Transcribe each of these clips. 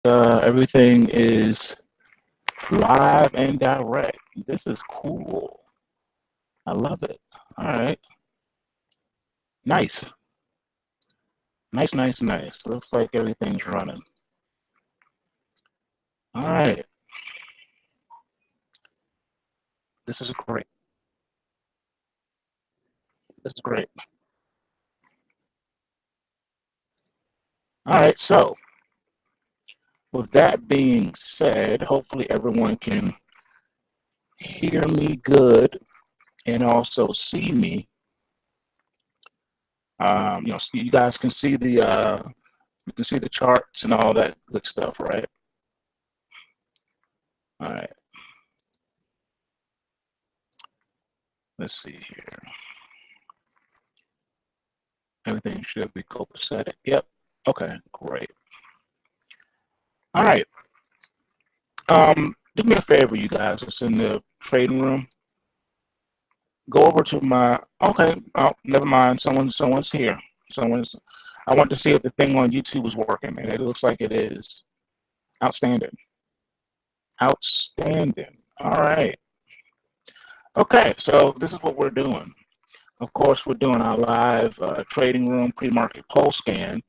everything is live and direct. This is cool. I love it. All right. Nice. Nice. Looks like everything's running. All right. This is great. This is great. All right. So, with that being said, hopefully everyone can hear me good and also see me. So you guys can see the charts and all that good stuff, right? All right. Let's see here. Everything should be copacetic. Yep. Okay. Great. All right. Do me a favor, you guys. It's in the trading room. Go over to my. Okay. Oh, never mind. Someone's here. Someone's. I want to see if the thing on YouTube is working, and it looks like it is. Outstanding. Outstanding. All right. Okay. So this is what we're doing. Of course, we're doing our live trading room pre-market pulse scan,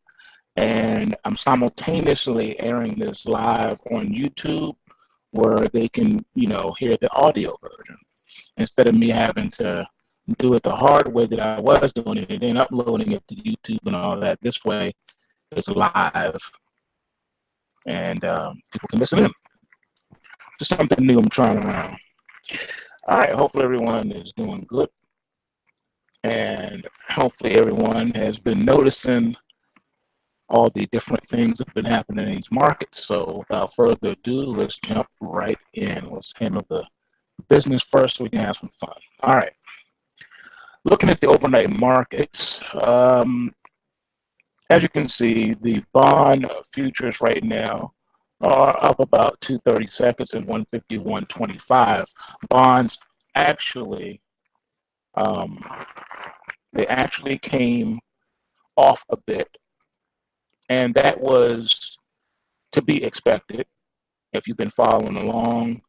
and I'm simultaneously airing this live on YouTube where they can, hear the audio version instead of me having to do it the hard way that I was doing it and then uploading it to YouTube and all that. This way, it's live, and people can listen in. Just something new I'm trying around. All right, hopefully everyone is doing good. And hopefully everyone has been noticing all the different things that have been happening in these markets. So without further ado, let's jump right in. Let's handle the business first so we can have some fun. All right. Looking at the overnight markets, as you can see, the bond futures right now are up about 230 seconds and 151.25. Bonds actually they actually came off a bit, and that was to be expected. If you've been following along,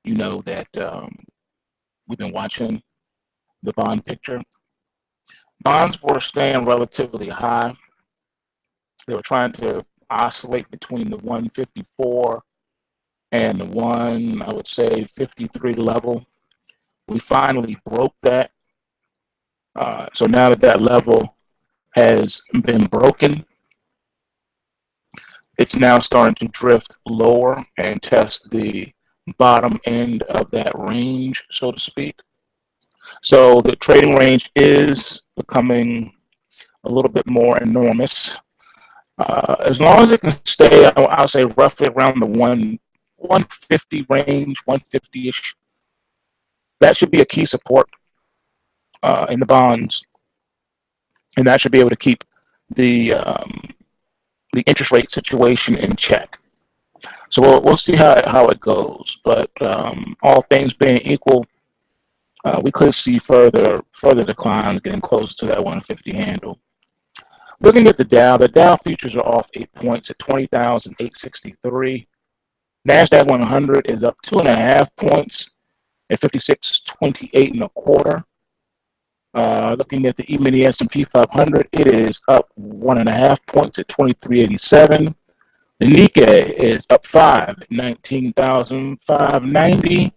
you know that we've been watching the bond picture. Bonds were staying relatively high. They were trying to oscillate between the 154 and the I would say 53 level. We finally broke that. So now that that level has been broken, it's now starting to drift lower and test the bottom end of that range, so to speak. So the trading range is becoming a little bit more enormous. As long as it can stay, I'll say roughly around the 150 range, 150-ish, that should be a key support in the bonds, and that should be able to keep the interest rate situation in check. So we'll see how it goes. But all things being equal, we could see further declines getting closer to that 150 handle. Looking at the Dow futures are off 8 points at 20,863. NASDAQ 100 is up 2.5 points at 5628 and a quarter. Looking at the E-mini S&P 500, it is up 1.5 points at 2387. The Nikkei is up 5 at 19,590.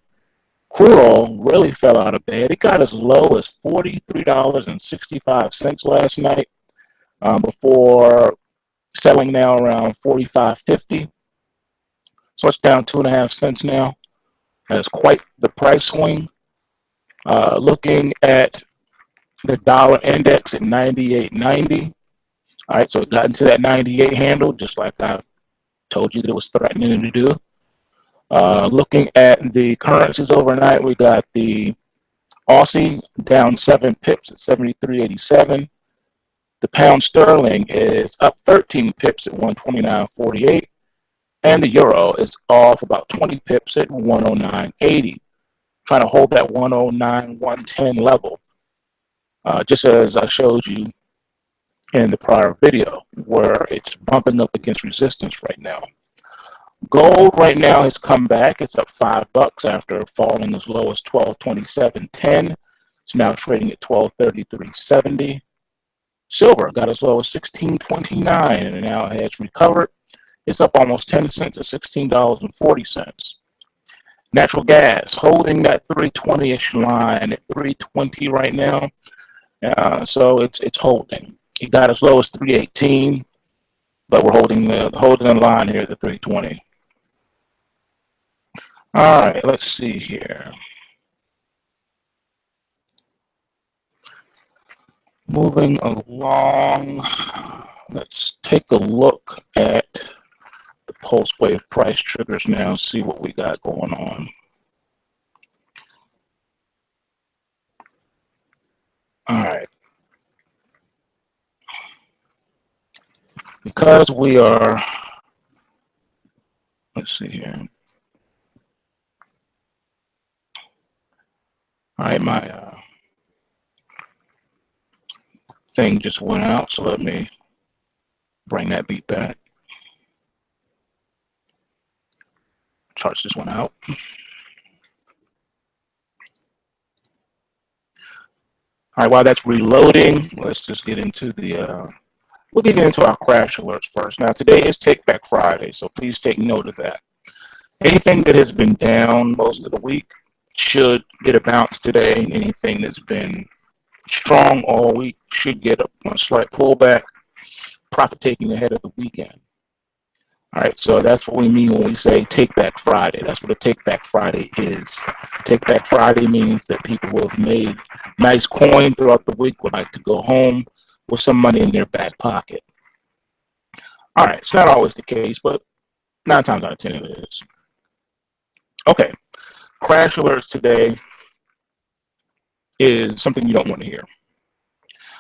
Crude oil really fell out of bed. It got as low as $43.65 last night, before selling now around $45.50. So it's down 2.5 cents now. That's quite the price swing. Looking at the dollar index at 98.90. All right, so it got into that 98 handle, just like I told you that it was threatening to do. Looking at the currencies overnight, we got the Aussie down 7 pips at 73.87. The pound sterling is up 13 pips at 129.48. And the euro is off about 20 pips at 109.80. Trying to hold that 109, 110 level. Just as I showed you in the prior video, where it's bumping up against resistance right now. Gold right now has come back. It's up $5 after falling as low as 1227.10. It's now trading at 1233.70. Silver got as low as 1629 and now has recovered. It's up almost 10 cents at $16.40. Natural gas holding that 320-ish line at 320 right now. So it's holding. It got as low as 318, but we're holding the line here at the 320. All right, let's see here. Moving along, let's take a look at the pulse wave price triggers now, see what we got going on. All right. Because we are, let's see here. All right, my thing just went out, so let me bring that beat back. Charts just went out. All right, while that's reloading, let's just get into the, we'll get into our crash alerts first. Now, today is Take Back Friday, so please take note of that. Anything that has been down most of the week should get a bounce today. Anything that's been strong all week should get a slight pullback, profit taking ahead of the weekend. All right, so that's what we mean when we say Take Back Friday. That's what a Take Back Friday is. Take Back Friday means that people who have made nice coin throughout the week would like to go home with some money in their back pocket. All right, it's not always the case, but 9 times out of 10 it is. Okay, crash alerts today is something you don't want to hear.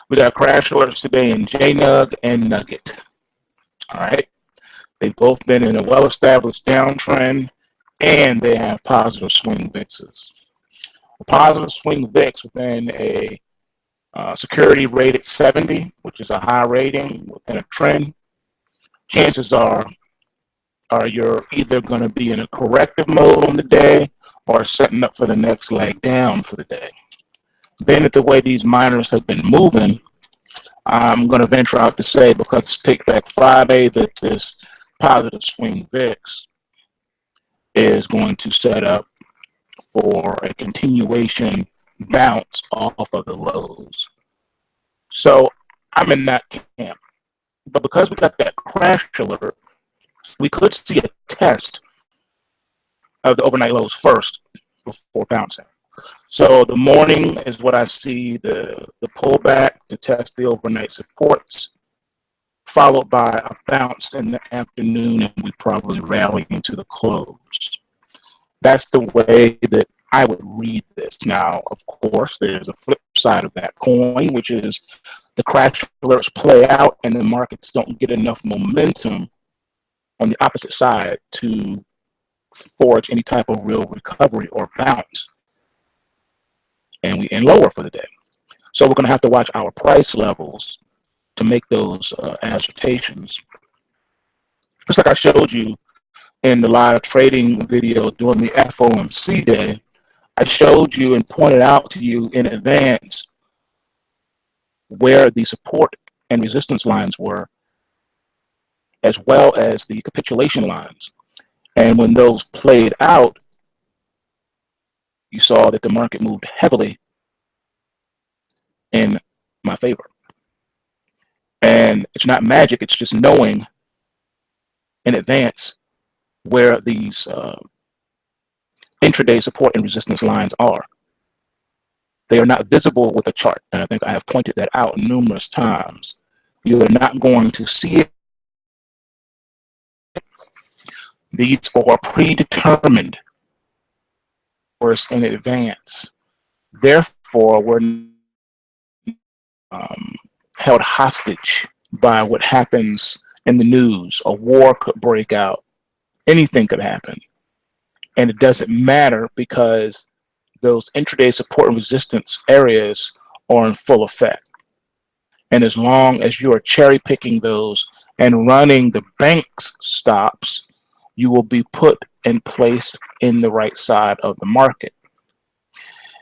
We got crash alerts today in JNUG and Nugget. All right. They've both been in a well-established downtrend, and they have positive swing VIXs. A positive swing VIX within a security rated 70, which is a high rating within a trend, chances are you're either going to be in a corrective mode on the day or setting up for the next leg down for the day. Being that the way these miners have been moving, I'm going to venture out to say, because it's Take Back Friday, that this positive swing VIX is going to set up for a continuation bounce off of the lows. So I'm in that camp. But because we got that crash alert, we could see a test of the overnight lows first before bouncing. So the morning is what I see the pullback to test the overnight supports, followed by a bounce in the afternoon, and we probably rally into the close. That's the way that I would read this. Now, of course, there's a flip side of that coin, which is the crash alerts play out and the markets don't get enough momentum on the opposite side to forge any type of real recovery or bounce, and we end lower for the day. So we're going to have to watch our price levels to make those assertions. Just like I showed you in the live trading video during the FOMC day, I showed you and pointed out to you in advance where the support and resistance lines were, as well as the capitulation lines. And when those played out, you saw that the market moved heavily in my favor. And it's not magic, it's just knowing in advance where these intraday support and resistance lines are. They are not visible with a chart, and I think I have pointed that out numerous times. You are not going to see it. These are predetermined for us in advance. Therefore, we're held hostage by what happens in the news. A war could break out. Anything could happen. And it doesn't matter because those intraday support and resistance areas are in full effect. And as long as you are cherry picking those and running the bank's stops you will be put and placed in the right side of the market.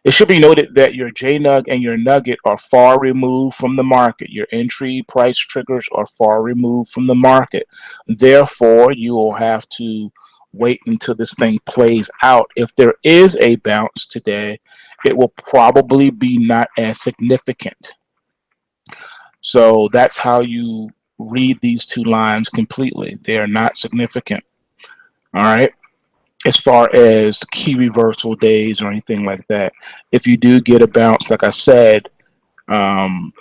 It should be noted that your JNUG and your Nugget are far removed from the market. Your entry price triggers are far removed from the market. Therefore, you will have to wait until this thing plays out. If there is a bounce today, it will probably be not as significant. So that's how you read these two lines completely. They are not significant. All right. As far as key reversal days or anything like that, if you do get a bounce, like I said,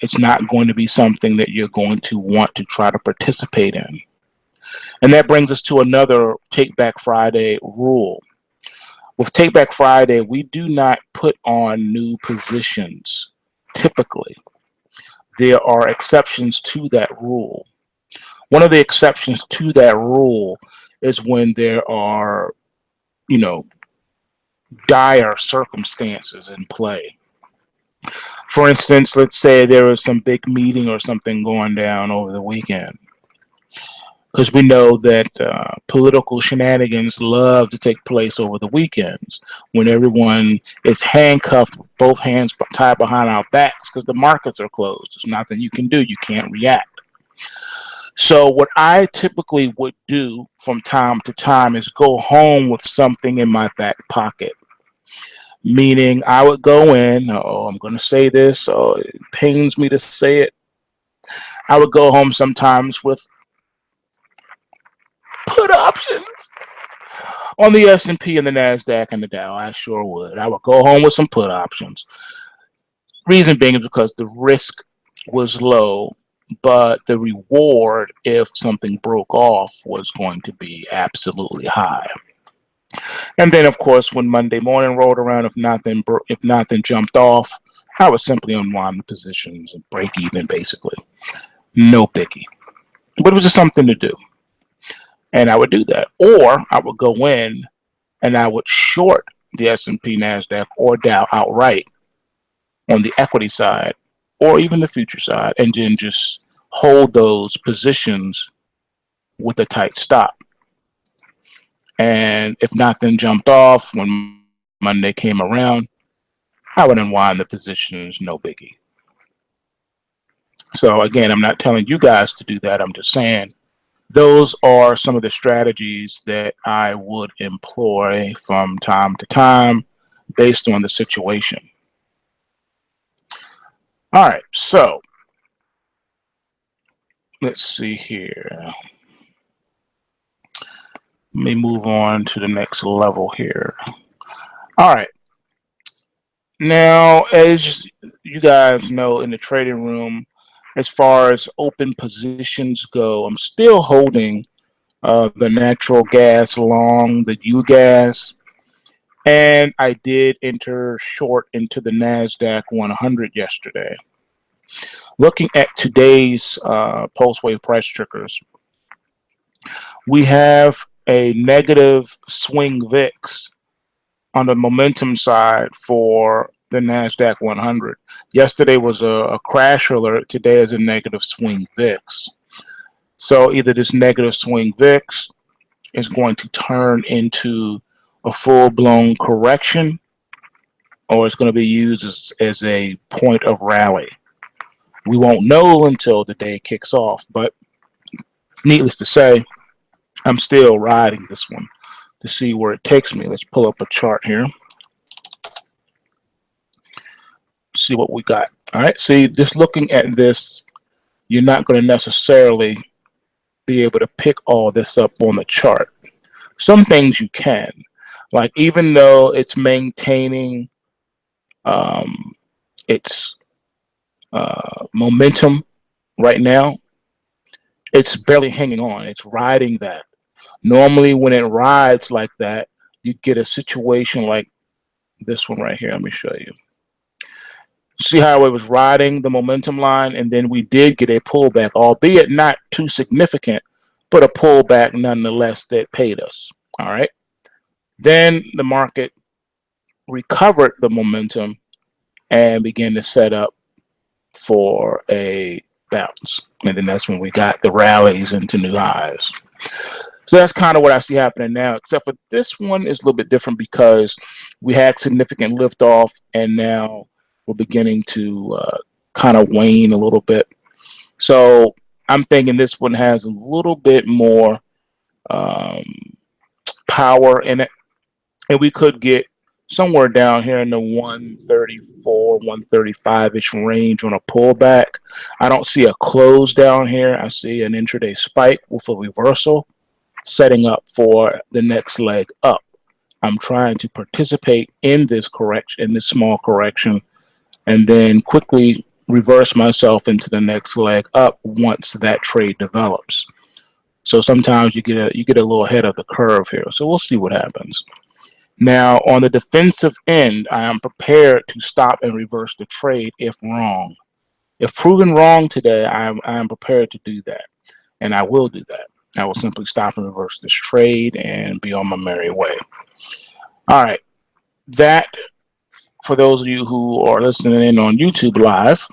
it's not going to be something that you're going to want to try to participate in. And that brings us to another Take Back Friday rule. With Take Back Friday, we do not put on new positions typically. There are exceptions to that rule. One of the exceptions to that rule is when there are, dire circumstances in play. For instance, let's say there was some big meeting or something going down over the weekend, because we know that political shenanigans love to take place over the weekends when everyone is handcuffed with both hands tied behind our backs because the markets are closed. There's nothing you can do. You can't react. So what I typically would do from time to time is go home with something in my back pocket. Meaning I would go in, I'm going to say this, it pains me to say it. I would go home sometimes with put options on the S&P and the NASDAQ and the Dow. I sure would. I would go home with some put options. Reason being is because the risk was low, but the reward, if something broke off, was going to be absolutely high. And then, of course, when Monday morning rolled around, if nothing jumped off, I would simply unwind the positions and break even, basically. No biggie. But it was just something to do. And I would do that. Or I would go in and I would short the S&P, NASDAQ, or Dow outright on the equity side, or even the future side, and then just hold those positions with a tight stop. And if nothing jumped off when Monday came around, I would unwind the positions, no biggie. So again, I'm not telling you guys to do that. I'm just saying those are some of the strategies that I would employ from time to time based on the situation. All right, so let's see here. Let me move on to the next level here. All right. Now, as you guys know, in the trading room, as far as open positions go, I'm still holding the natural gas long, the U gas, and I did enter short into the NASDAQ 100 yesterday. Looking at today's pulse wave price triggers, we have a negative swing VIX on the momentum side for the NASDAQ 100. Yesterday was a crash alert. Today is a negative swing VIX. So either this negative swing VIX is going to turn into a full-blown correction, or it's going to be used as a point of rally. We won't know until the day kicks off, but needless to say, I'm still riding this one to see where it takes me. Let's pull up a chart here. See what we got. All right, see, just looking at this, you're not going to necessarily be able to pick all this up on the chart. Some things you can, like even though it's maintaining its momentum right now, it's barely hanging on. It's riding that. Normally when it rides like that, you get a situation like this one right here. Let me show you. See how it was riding the momentum line, and then we did get a pullback, albeit not too significant, but a pullback nonetheless that paid us. All right. Then the market recovered the momentum and began to set up for a bounce. And then that's when we got the rallies into new highs. So that's kind of what I see happening now, except for this one is a little bit different because we had significant liftoff and now we're beginning to kind of wane a little bit. So I'm thinking this one has a little bit more um, power in it, and we could get somewhere down here in the 134, 135-ish range on a pullback. I don't see a close down here. I see an intraday spike with a reversal setting up for the next leg up. I'm trying to participate in this correction, in this small correction, and then quickly reverse myself into the next leg up once that trade develops. So sometimes you get a little ahead of the curve here. So we'll see what happens. Now on the defensive end, I am prepared to stop and reverse the trade if wrong. If proven wrong today, I am prepared to do that, and I will do that. I will simply stop and reverse this trade and be on my merry way. All right, that for those of you who are listening in on YouTube Live,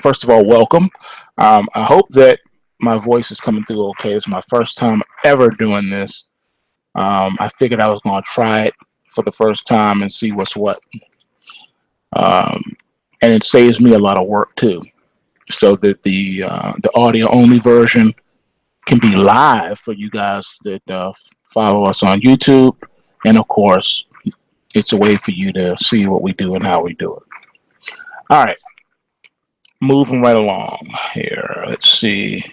first of all, welcome. I hope that my voice is coming through okay. It's my first time ever doing this. I figured I was going to try it for the first time and see what's what. And it saves me a lot of work too, so that the audio only version can be live for you guys that follow us on YouTube, and of course, it's a way for you to see what we do and how we do it. All right, moving right along here. Let's see.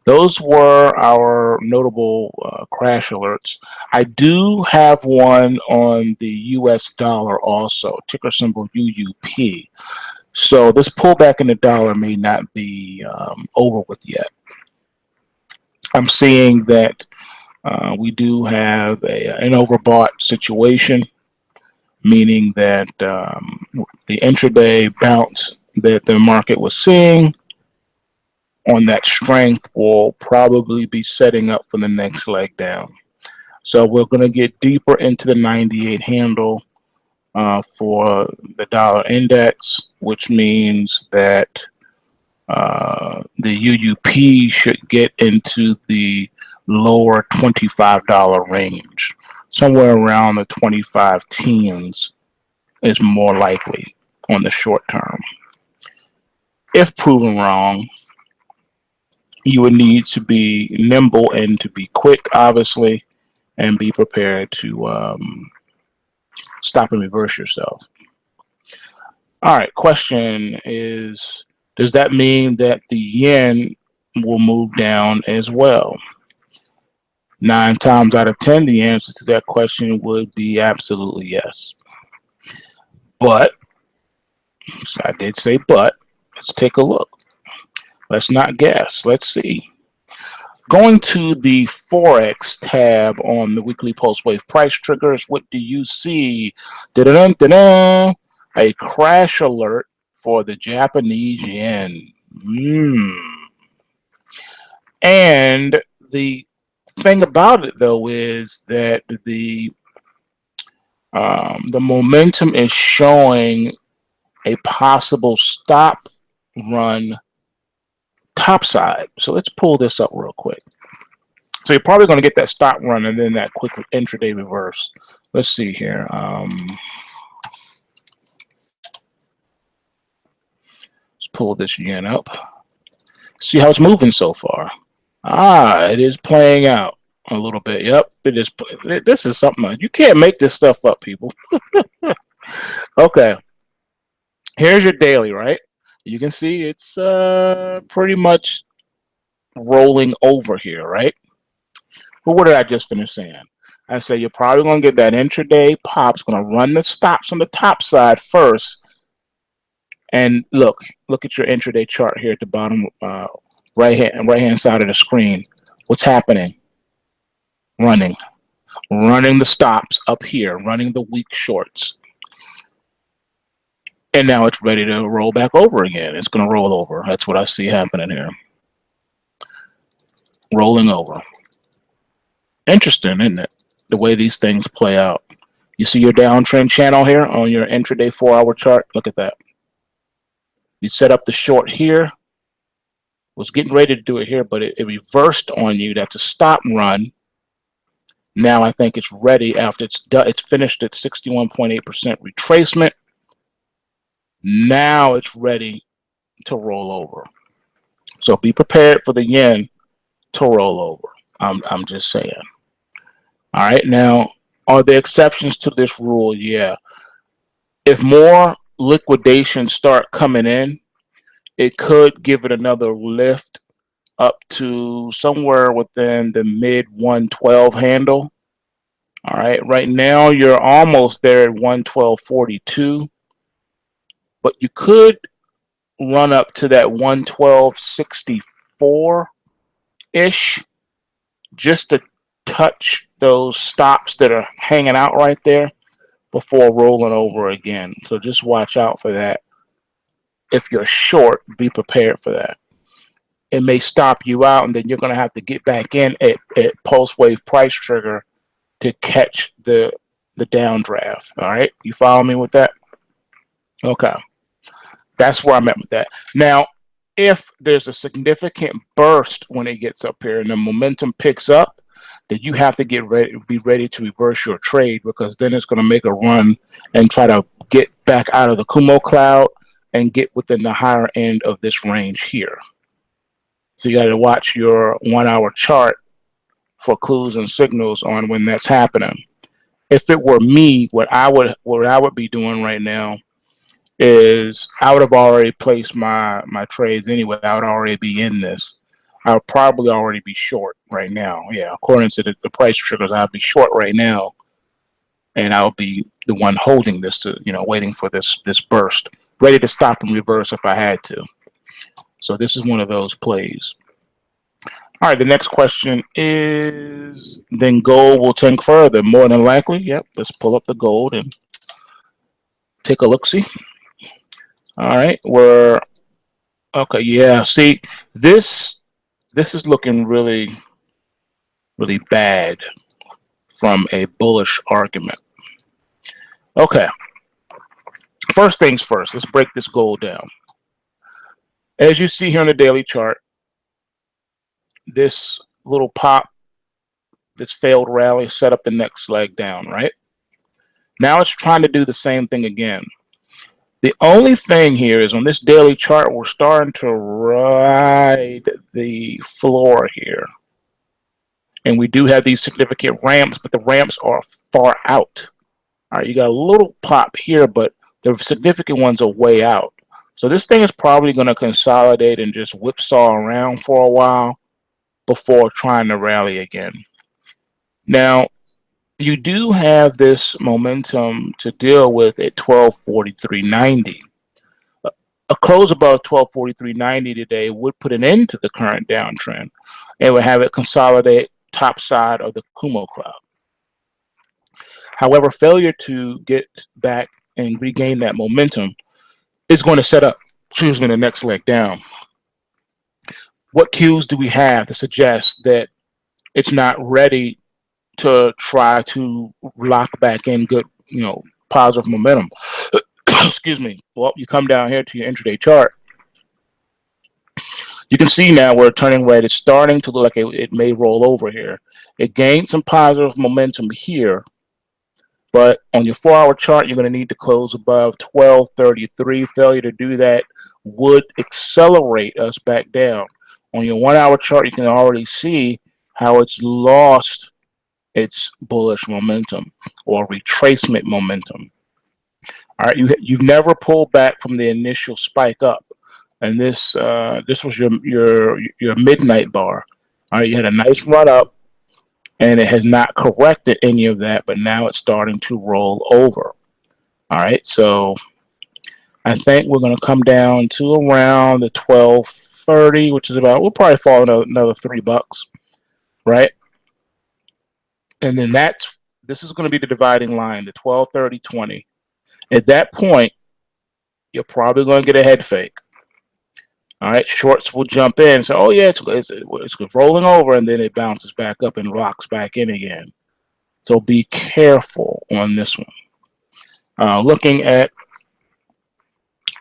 Those were our notable crash alerts. I do have one on the US dollar also, ticker symbol UUP. So this pullback in the dollar may not be over with yet. I'm seeing that we do have an overbought situation, meaning that the intraday bounce that the market was seeing on that strength will probably be setting up for the next leg down. So we're going to get deeper into the 98 handle for the dollar index, which means that the UUP should get into the lower $25 range. Somewhere around the 25 teens is more likely on the short term. If proven wrong, you would need to be nimble and to be quick, obviously, and be prepared to stop and reverse yourself. All right, question is, does that mean that the yen will move down as well? 9 times out of 10, the answer to that question would be absolutely yes. But, I did say but, let's take a look. Let's not guess. Let's see. Going to the Forex tab on the weekly pulse wave price triggers, what do you see? Da-da-dun, da-da, a crash alert for the Japanese yen. And the thing about it, though, is that the momentum is showing a possible stop run topside. So let's pull this up real quick. So you're probably going to get that stop run and then that quick intraday reverse. Let's see here. Let's pull this yen up. See how it's moving so far. It is playing out a little bit. Yep, it is. This is something. You can't make this stuff up, people. Okay. Here's your daily, right? You can see it's pretty much rolling over here, right? But what did I just finish saying? I said you're probably going to get that intraday pop. It's going to run the stops on the top side first. And look at your intraday chart here at the bottom right hand side of the screen. What's happening? Running the stops up here, running the weak shorts. And now it's ready to roll back over again. It's going to roll over. That's what I see happening here. Rolling over. Interesting, isn't it? The way these things play out. You see your downtrend channel here on your intraday 4-hour chart? Look at that. You set up the short here. Was getting ready to do it here, but it reversed on you. That's a stop run. Now I think it's ready after it's done. It's finished at 61.8% retracement. Now it's ready to roll over. So be prepared for the yen to roll over. I'm just saying. All right. Now, are there exceptions to this rule? Yeah. If more liquidations start coming in, it could give it another lift up to somewhere within the mid 112 handle. All right. Right now, you're almost there at 112.42, but you could run up to that 112.64 ish just to touch those stops that are hanging out right there before rolling over again. So just watch out for that. If you're short, be prepared for that. It may stop you out, and then you're going to have to get back in at pulse wave price trigger to catch the downdraft. All right, you follow me with that? Okay, that's where I'm at with that. Now, if there's a significant burst when it gets up here and the momentum picks up, then you have to be ready to reverse your trade, because then it's going to make a run and try to get back out of the Kumo cloud and get within the higher end of this range here. So you got to watch your 1 hour chart for clues and signals on when that's happening. If it were me, what I would be doing right now is I would have already placed my trades anyway. I would already be in this. I would probably already be short right now. Yeah, according to the price triggers, I'd be short right now, and I'll be the one holding this to, waiting for this burst, ready to stop and reverse if I had to. So this is one of those plays. All right, the next question is, then gold will tank further, more than likely. Yep, let's pull up the gold and take a look-see. All right, we're okay. Yeah, see, this is looking really, really bad from a bullish argument. Okay, first things first, let's break this gold down. As you see here on the daily chart, this little pop, this failed rally set up the next leg down, right? Now it's trying to do the same thing again. The only thing here is on this daily chart, we're starting to ride the floor here. And we do have these significant ramps, but the ramps are far out. All right, you got a little pop here, but the significant ones are way out. So this thing is probably going to consolidate and just whipsaw around for a while before trying to rally again. Now, you do have this momentum to deal with at 1243.90. A close above 1243.90 today would put an end to the current downtrend and would have it consolidate top side of the Kumo cloud. However, failure to get back and regain that momentum is going to set up, the next leg down. What cues do we have to suggest that it's not ready to try to lock back in good, positive momentum? Excuse me. Well, you come down here to your intraday chart. You can see now where turning red is starting to look like it may roll over here. It gained some positive momentum here, but on your 4 hour chart, you're going to need to close above 1233. Failure to do that would accelerate us back down. On your 1 hour chart, you can already see how it's lost its bullish momentum or retracement momentum. All right, you've never pulled back from the initial spike up, and this was your midnight bar. All right, you had a nice run up, and it has not corrected any of that, but now it's starting to roll over. All right, so I think we're going to come down to around the 1230, which is about, we'll probably fall another $3, right? And then this is going to be the dividing line, the 1230.20. At that point, you're probably going to get a head fake. All right, shorts will jump in. So, oh yeah, it's rolling over, and then it bounces back up and locks back in again. So be careful on this one. Looking at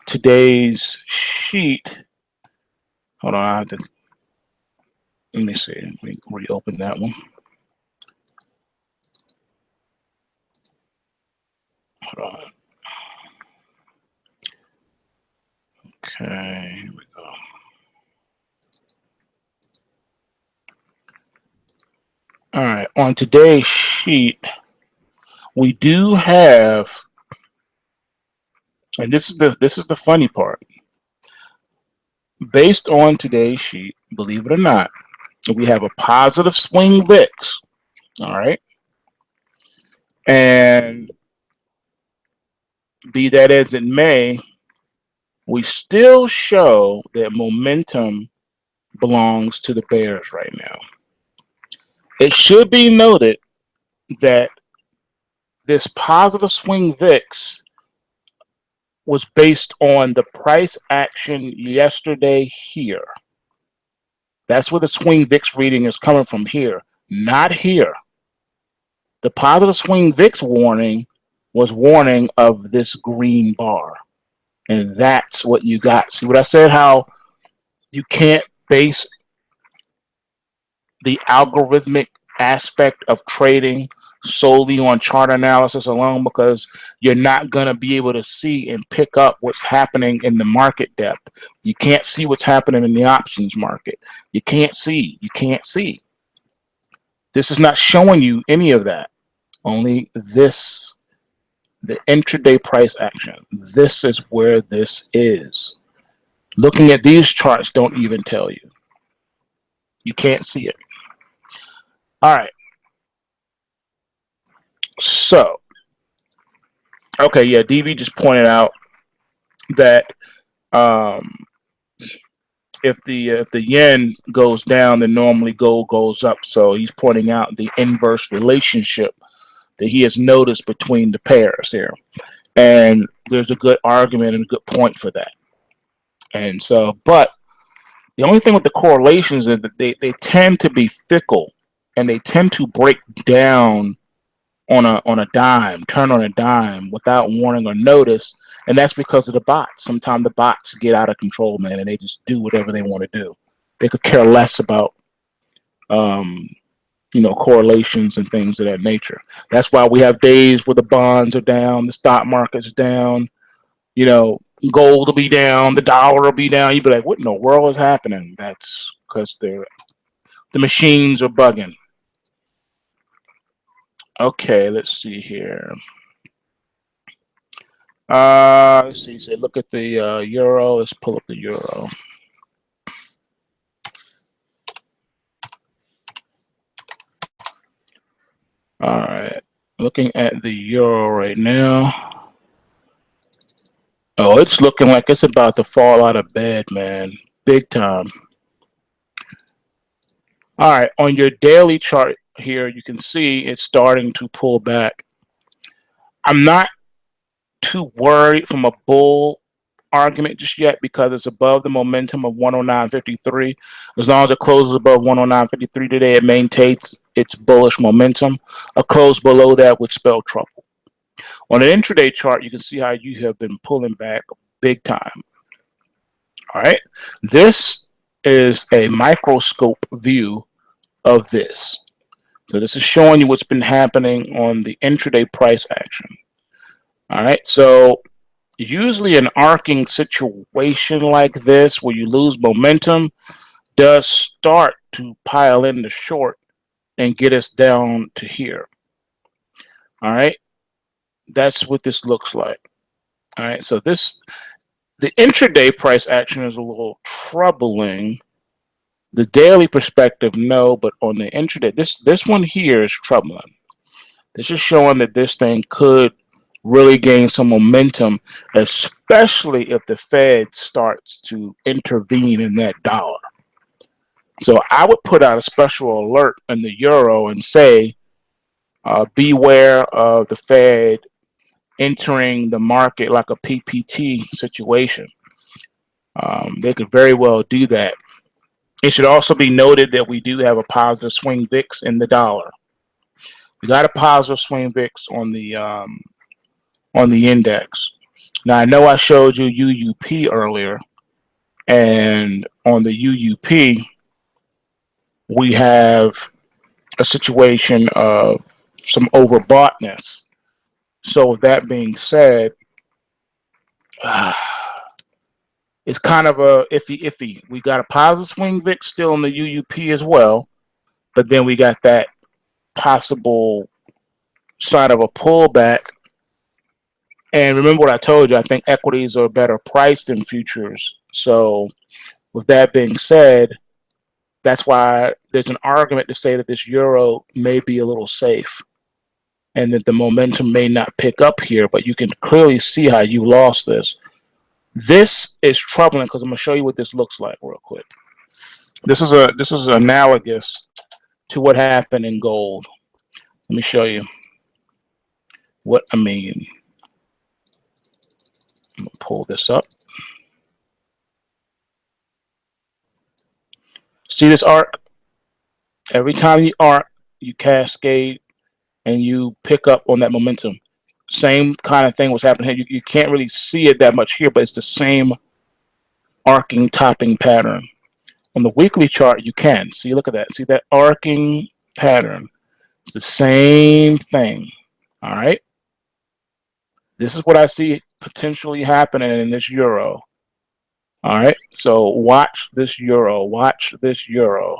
today's sheet. Hold on, let me see. Let me reopen that one. Hold on. Okay, here we go. All right, on today's sheet, we do have, and this is the funny part. Based on today's sheet, believe it or not, we have a positive swing VIX. All right, and be that as it may, we still show that momentum belongs to the bears right now. It should be noted that this positive swing VIX was based on the price action yesterday here. That's where the swing VIX reading is coming from here, not here. The positive swing VIX warning was warning of this green bar. And that's what you got. See what I said? How you can't base the algorithmic aspect of trading solely on chart analysis alone, because you're not going to be able to see and pick up what's happening in the market depth. You can't see what's happening in the options market. You can't see. This is not showing you any of that. Only this, the intraday price action. This is where this is. Looking at these charts don't even tell you. You can't see it. All right. So, okay, yeah, DB just pointed out that if the yen goes down, then normally gold goes up. So he's pointing out the inverse relationship that he has noticed between the pairs here, and there's a good argument and a good point for that. And so, but the only thing with the correlations is that they tend to be fickle, and they tend to break down on a dime, turn on a dime without warning or notice, and that's because of the bots. Sometimes the bots get out of control, man, and they just do whatever they want to do. They could care less about correlations and things of that nature. That's why we have days where the bonds are down, the stock market's down, gold will be down, the dollar will be down. You'd be like, what in the world is happening? That's because the machines are bugging. Okay, let's see here. Let's see. So look at the euro. Let's pull up the euro. All right, looking at the euro right now. Oh, it's looking like it's about to fall out of bed, man. Big time. All right, on your daily chart here, you can see it's starting to pull back. I'm not too worried from a bull argument just yet because it's above the momentum of 109.53. As long as it closes above 109.53 today, it maintains its bullish momentum. A close below that would spell trouble. On an intraday chart, you can see how you have been pulling back big time. All right, this is a microscope view of this. So this is showing you what's been happening on the intraday price action. All right, so usually an arcing situation like this where you lose momentum does start to pile in the short and get us down to here. All right, that's what this looks like. All right, so the intraday price action is a little troubling. The daily perspective, no, but on the intraday, this one here is troubling. This is showing that this thing could really gain some momentum, especially if the Fed starts to intervene in that dollar. So I would put out a special alert in the euro and say, beware of the Fed entering the market like a PPT situation. They could very well do that. It should also be noted that we do have a positive swing VIX in the dollar. We got a positive swing VIX on the index. Now I know I showed you UUP earlier, and on the UUP we have a situation of some overboughtness. So with that being said, it's kind of a iffy. We got a positive swing VIX still in the UUP as well, but then we got that possible sign of a pullback. And remember what I told you, I think equities are better priced than futures. So with that being said, that's why there's an argument to say that this euro may be a little safe and that the momentum may not pick up here, but you can clearly see how you lost this. This is troubling because I'm going to show you what this looks like real quick. This is analogous to what happened in gold. Let me show you what I mean. I'm going to pull this up. See this arc? Every time you arc, you cascade and you pick up on that momentum. Same kind of thing was happening here. You can't really see it that much here, but it's the same arcing topping pattern. On the weekly chart, you can. See, look at that. See that arcing pattern? It's the same thing. All right. This is what I see potentially happening in this euro. All right. So watch this euro. Watch this euro.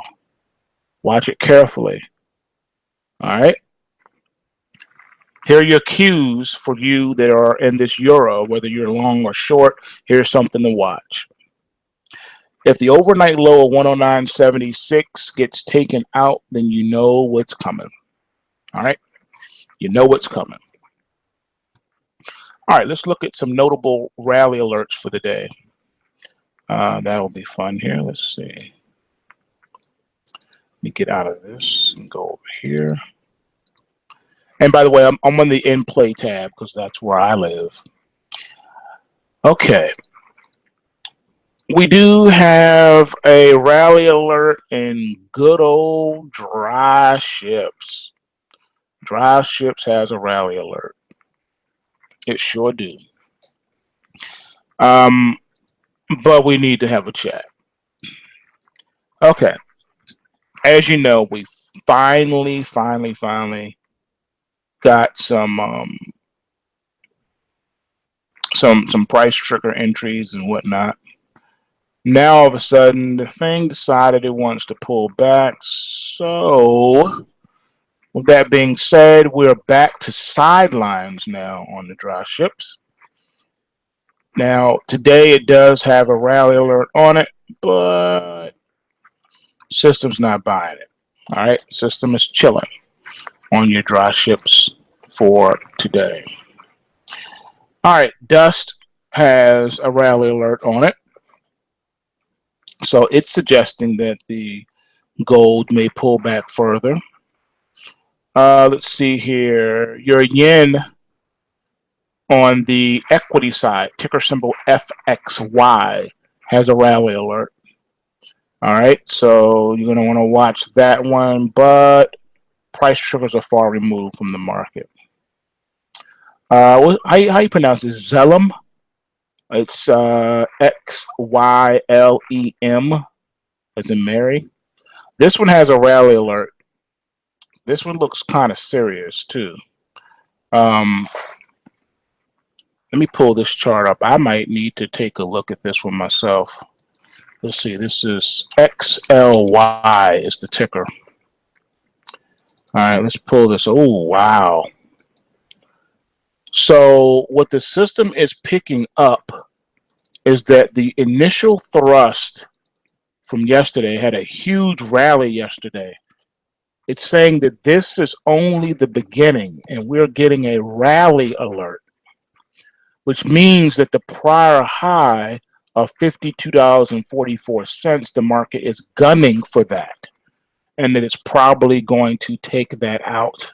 Watch it carefully. All right. Here are your cues for you that are in this euro, whether you're long or short. Here's something to watch. If the overnight low of 109.76 gets taken out, then you know what's coming. All right. You know what's coming. All right. Let's look at some notable rally alerts for the day. That'll be fun here. Let's see. Let me get out of this and go over here. And by the way, I'm on the in play tab because that's where I live. Okay. We do have a rally alert in good old dry ships. Dry ships has a rally alert. It sure do. But we need to have a chat. Okay. As you know, we finally got some price trigger entries and whatnot. Now all of a sudden the thing decided it wants to pull back. So with that being said, we're back to sidelines now on the dry ships. Now today it does have a rally alert on it, but system's not buying it. All right, system is chilling on your dry ships for today. All right, Dust has a rally alert on it. So it's suggesting that the gold may pull back further. Let's see here. Your yen on the equity side, ticker symbol FXY, has a rally alert. All right, so you're going to want to watch that one, but price triggers are far removed from the market. How you pronounce this? Xylem? It's XYLEM, as in Mary. This one has a rally alert. This one looks kind of serious too. Let me pull this chart up. I might need to take a look at this one myself. Let's see. This is XLY is the ticker. All right, let's pull this. Oh, wow. So what the system is picking up is that the initial thrust from yesterday had a huge rally yesterday. It's saying that this is only the beginning and we're getting a rally alert, which means that the prior high of $52.44, the market is gunning for that, and that it's probably going to take that out.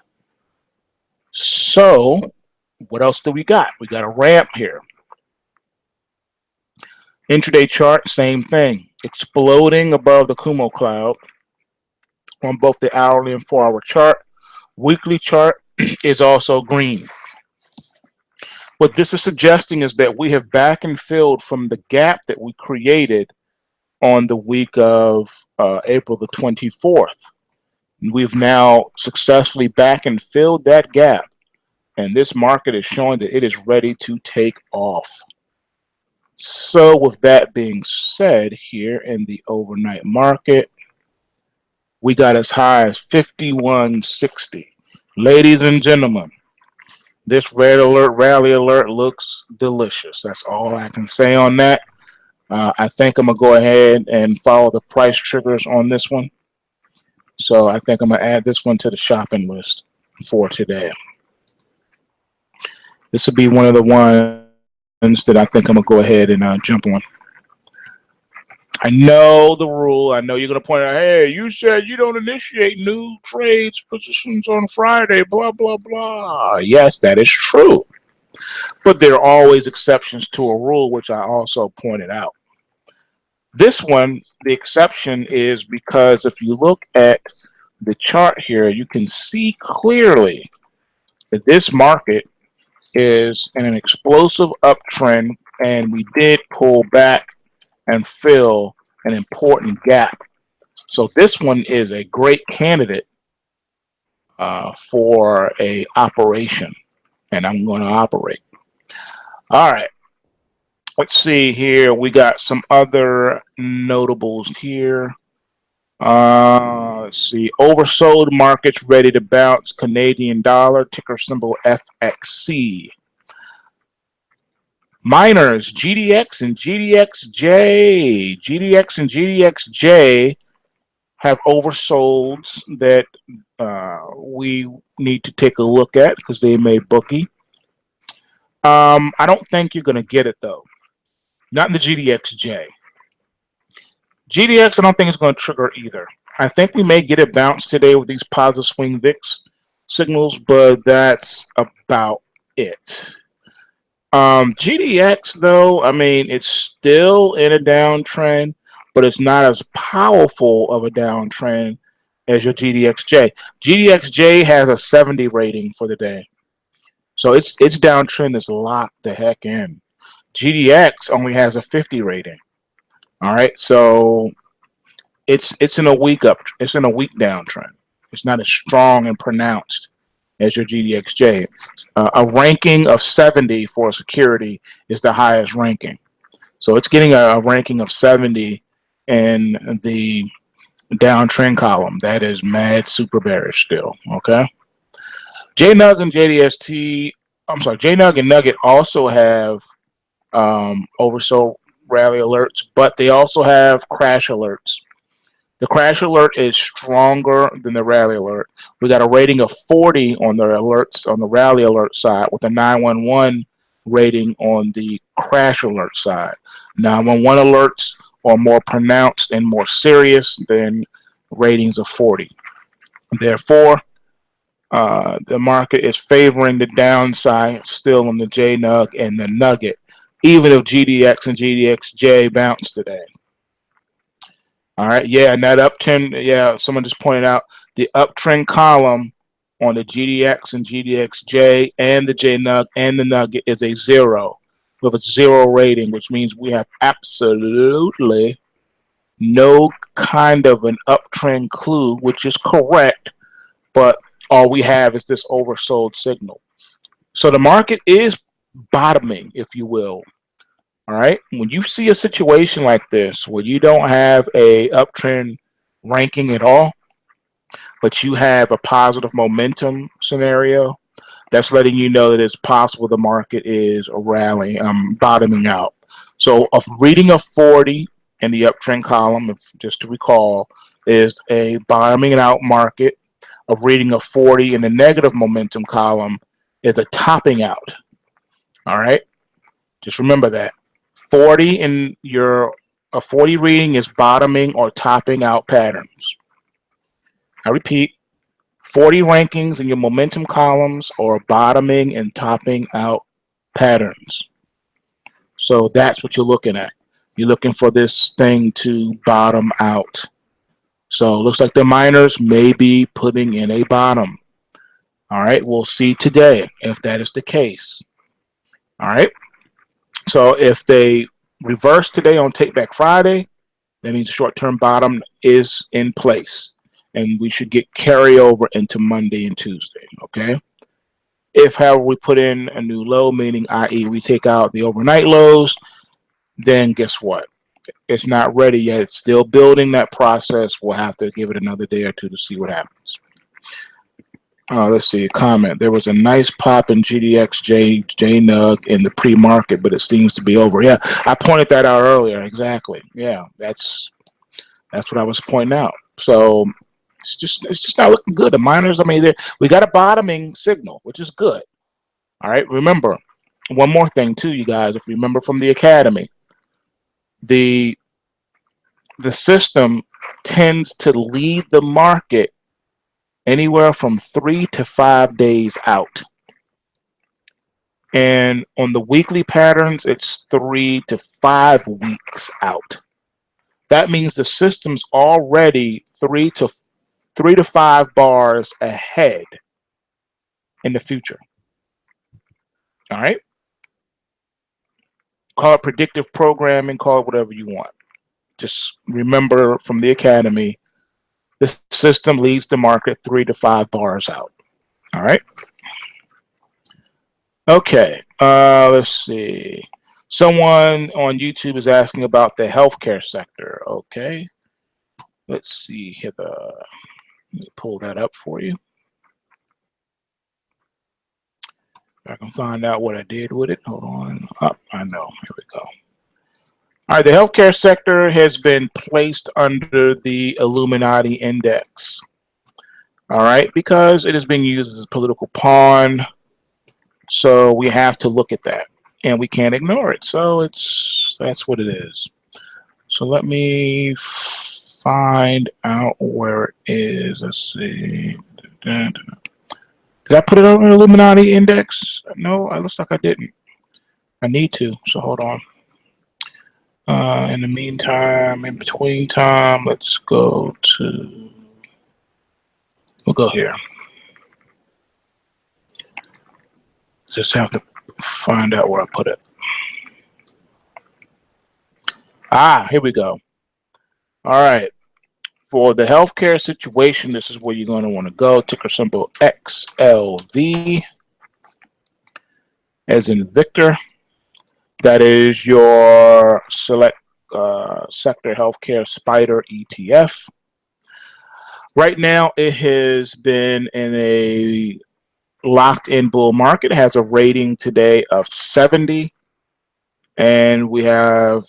So what else do we got? We got a ramp here. Intraday chart, same thing. Exploding above the Kumo cloud on both the hourly and 4-hour chart. Weekly chart is also green. What this is suggesting is that we have back and filled from the gap that we created on the week of April the 24th. We've now successfully back and filled that gap. And this market is showing that it is ready to take off. So with that being said, here in the overnight market, we got as high as 51.60. Ladies and gentlemen, this red alert, rally alert looks delicious. That's all I can say on that. I think I'm going to go ahead and follow the price triggers on this one. So I think I'm going to add this one to the shopping list for today. This will be one of the ones that I think I'm going to go ahead and jump on. I know the rule. I know you're going to point out, hey, you said you don't initiate new trades positions on Friday, blah, blah, blah. Yes, that is true. But there are always exceptions to a rule, which I also pointed out. This one, the exception is because if you look at the chart here, you can see clearly that this market is in an explosive uptrend, and we did pull back and fill an important gap. So this one is a great candidate for a operation, and I'm going to operate. All right. Let's see here. We got some other notables here. Let's see. Oversold markets ready to bounce. Canadian dollar, ticker symbol FXC. Miners, GDX and GDXJ. GDX and GDXJ have oversolds that we need to take a look at because they made bookie. I don't think you're going to get it, though. Not in the GDXJ. GDX, I don't think it's going to trigger either. I think we may get a bounce today with these positive swing VIX signals, but that's about it. GDX, though, I mean, it's still in a downtrend, but it's not as powerful of a downtrend as your GDXJ. GDXJ has a 70 rating for the day. So its downtrend is locked the heck in. GDX only has a 50 rating. All right, so it's in a weak downtrend. It's not as strong and pronounced as your GDXJ. A ranking of 70 for a security is the highest ranking. So it's getting a ranking of 70 in the downtrend column. That is mad super bearish still. Okay. JNUG and JNUG and Nugget also have oversold rally alerts, but they also have crash alerts. The crash alert is stronger than the rally alert. We got a rating of 40 on the alerts on the rally alert side, with a 911 rating on the crash alert side. 911 alerts are more pronounced and more serious than ratings of 40. Therefore, the market is favoring the downside still on the JNUG and the Nugget, even if GDX and GDXJ bounce today. All right, yeah, and that uptrend, yeah, someone just pointed out the uptrend column on the GDX and GDXJ and the JNUG and the Nugget is a 0 with a 0 rating, which means we have absolutely no kind of an uptrend clue, which is correct, but all we have is this oversold signal. So the market is bottoming, if you will. All right. When you see a situation like this where you don't have a uptrend ranking at all, but you have a positive momentum scenario, that's letting you know that it's possible the market is rallying, bottoming out. So a reading of 40 in the uptrend column, just to recall, is a bottoming out market. A reading of 40 in the negative momentum column is a topping out. All right. Just remember that. 40 in a 40 reading is bottoming or topping out patterns. I repeat, 40 rankings in your momentum columns are bottoming and topping out patterns. So that's what you're looking at. You're looking for this thing to bottom out. So it looks like the miners may be putting in a bottom. All right, we'll see today if that is the case. All right. So if they reverse today on Take Back Friday, that means the short-term bottom is in place, and we should get carryover into Monday and Tuesday. Okay. If, however, we put in a new low, meaning i.e. we take out the overnight lows, then guess what? It's not ready yet. It's still building that process. We'll have to give it another day or two to see what happens. Let's see, a comment. There was a nice pop in GDX JNUG in the pre-market, but it seems to be over. Yeah, I pointed that out earlier. Exactly. Yeah, that's what I was pointing out. So it's just not looking good. The miners, I mean, we got a bottoming signal, which is good. All right. Remember, one more thing too, you guys. If you remember from the academy, the system tends to lead the market anywhere from 3 to 5 days out. And on the weekly patterns, it's 3 to 5 weeks out. That means the system's already 3 to 5 bars ahead in the future. All right. Call it predictive programming, call it whatever you want. Just remember from the academy, the system leads the market 3 to 5 bars out. All right. Okay. Let's see. Someone on YouTube is asking about the healthcare sector. Okay. Let's see here. Let me pull that up for you. If I can find out what I did with it. Hold on. Oh, I know. Here we go. All right. The healthcare sector has been placed under the Illuminati index. All right. Because it is being used as a political pawn. So we have to look at that. And we can't ignore it. So that's what it is. So let me find out where it is. Let's see. Did I put it on an Illuminati index? No, it looks like I didn't. I need to, so hold on. In the meantime, in between time, let's go to, we'll go here. Just have to find out where I put it. Here we go. All right. For the healthcare situation, this is where you're going to want to go. Ticker symbol XLV, as in Victor. That is your select sector healthcare spider ETF. Right now, it has been in a locked-in bull market. It has a rating today of 70, and we have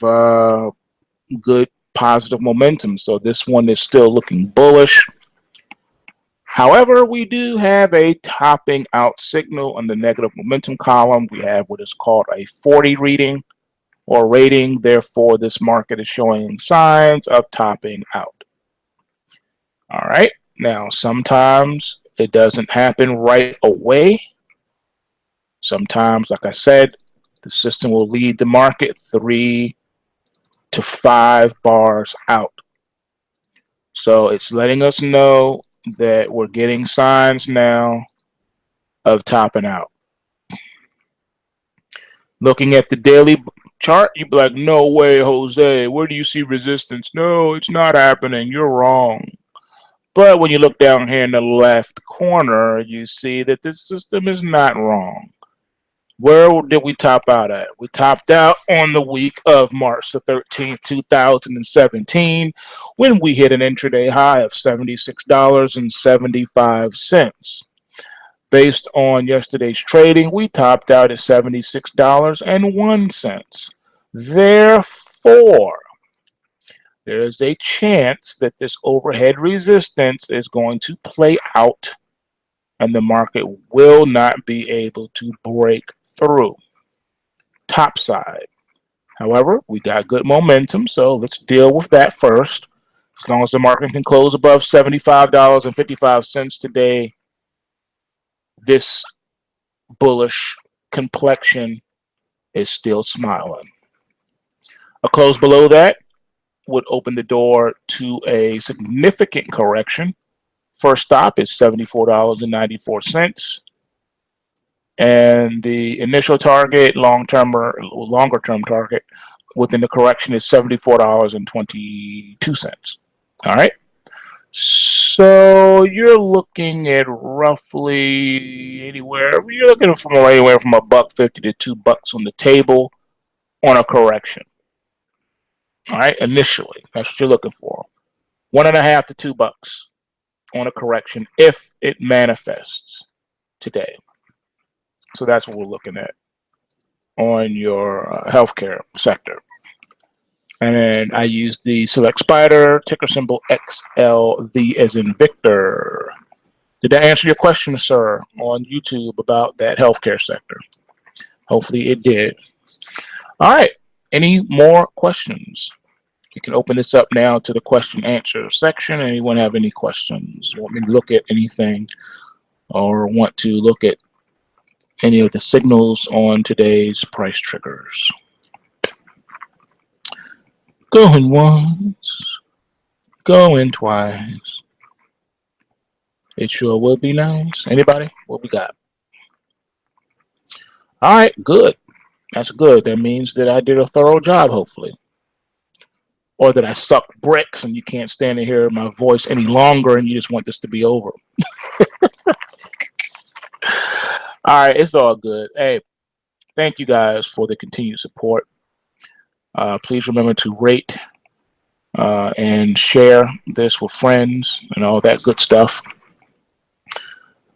good positive momentum. So this one is still looking bullish. However, we do have a topping out signal on the negative momentum column. We have what is called a 40 reading or rating. Therefore, this market is showing signs of topping out. All right. Now, sometimes it doesn't happen right away. Sometimes, like I said, the system will lead the market 3 to 5 bars out. So it's letting us know that we're getting signs now of topping out. Looking at the daily chart, you'd be like, no way, Jose, where do you see resistance? No, it's not happening. You're wrong. But when you look down here in the left corner, you see that this system is not wrong. Where did we top out at? We topped out on the week of March the 13th, 2017, when we hit an intraday high of $76.75. Based on yesterday's trading, we topped out at $76.01. Therefore, there is a chance that this overhead resistance is going to play out and the market will not be able to break through topside. However, we got good momentum, so let's deal with that first. As long as the market can close above $75.55 today, this bullish complexion is still smiling. A close below that would open the door to a significant correction. First stop is $74.94. And the initial target, long-term or longer-term target within the correction is $74.22. All right. So you're looking at roughly anywhere, you're looking from anywhere from $1.50 to $2 on the table on a correction. All right, initially, that's what you're looking for. $1.50 to $2 on a correction if it manifests today. So that's what we're looking at on your healthcare sector. And I use the select spider, ticker symbol XLV as in Victor. Did that answer your question, sir, on YouTube about that healthcare sector? Hopefully it did. All right. Any more questions? You can open this up now to the question answer section. Anyone have any questions? Want me to look at anything or want to look at any of the signals on today's price triggers? Going once, going twice. It sure would be nice. Anybody? What we got? All right, good. That's good. That means that I did a thorough job, hopefully. Or that I sucked bricks and you can't stand to hear my voice any longer and you just want this to be over. All right, it's all good. Hey, thank you guys for the continued support. Please remember to rate and share this with friends and all that good stuff.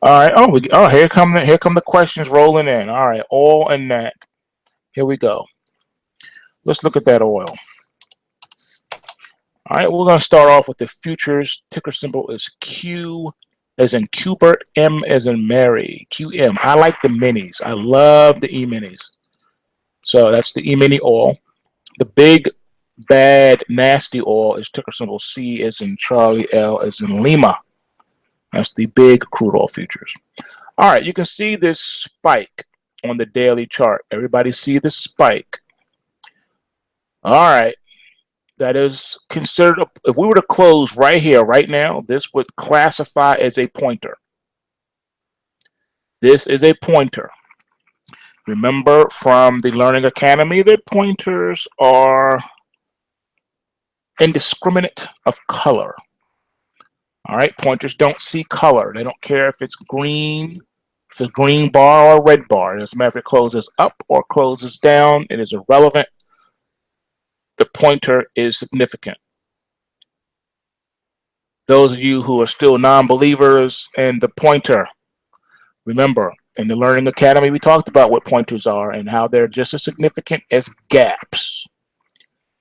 All right. Oh, here come the questions rolling in. All right, oil and neck. Here we go. Let's look at that oil. All right, we're going to start off with the futures. Ticker symbol is Q as in Cubert, M as in Mary, QM. I like the minis. I love the E-minis. So that's the E-mini oil. The big, bad, nasty oil is ticker symbol C as in Charlie, L as in Lima. That's the big crude oil futures. All right, you can see this spike on the daily chart. Everybody see the spike? All right. That is considered, if we were to close right here, right now, this would classify as a pointer. This is a pointer. Remember from the Learning Academy that pointers are indiscriminate of color. All right, pointers don't see color. They don't care if it's green, if it's a green bar or a red bar. It doesn't matter if it closes up or closes down. It is irrelevant. The pointer is significant. Those of you who are still non-believers in the pointer, remember, in the Learning Academy, we talked about what pointers are and how they're just as significant as gaps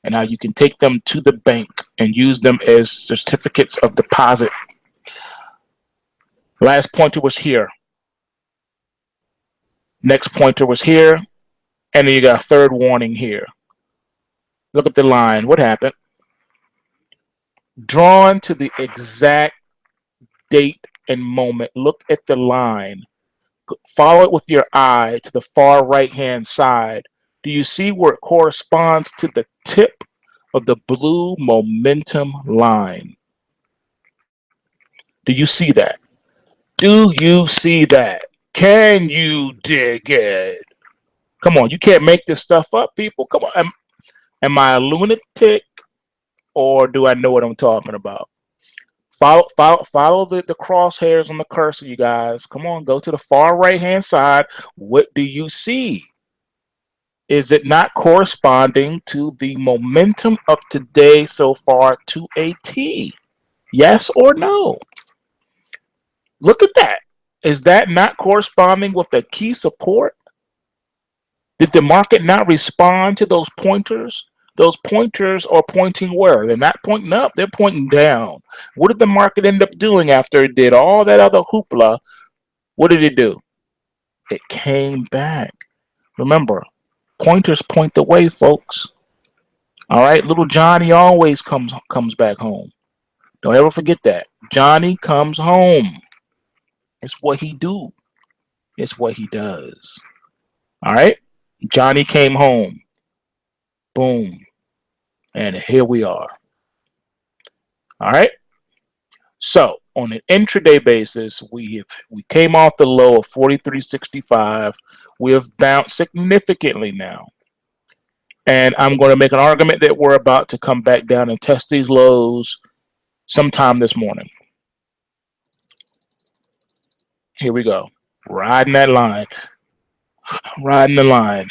and how you can take them to the bank and use them as certificates of deposit. Last pointer was here. Next pointer was here. And then you got a third warning here. Look at the line. What happened? Drawn to the exact date and moment. Look at the line. Follow it with your eye to the far right-hand side. Do you see where it corresponds to the tip of the blue momentum line? Do you see that? Do you see that? Can you dig it? Come on, you can't make this stuff up, people. Come on. Am I a lunatic or do I know what I'm talking about? Follow the crosshairs on the cursor, you guys. Come on, go to the far right-hand side. What do you see? Is it not corresponding to the momentum of today so far to a T? Yes or no? Look at that. Is that not corresponding with the key support? Did the market not respond to those pointers? Those pointers are pointing where? They're not pointing up, they're pointing down. What did the market end up doing after it did all that other hoopla? What did it do? It came back. Remember, pointers point the way, folks. All right, little Johnny always comes back home. Don't ever forget that. Johnny comes home. It's what he do. It's what he does. All right, Johnny came home. Boom. And here we are. All right. So on an intraday basis, we came off the low of 43.65. We have bounced significantly now. And I'm going to make an argument that we're about to come back down and test these lows sometime this morning. Here we go. Riding that line. Riding the line.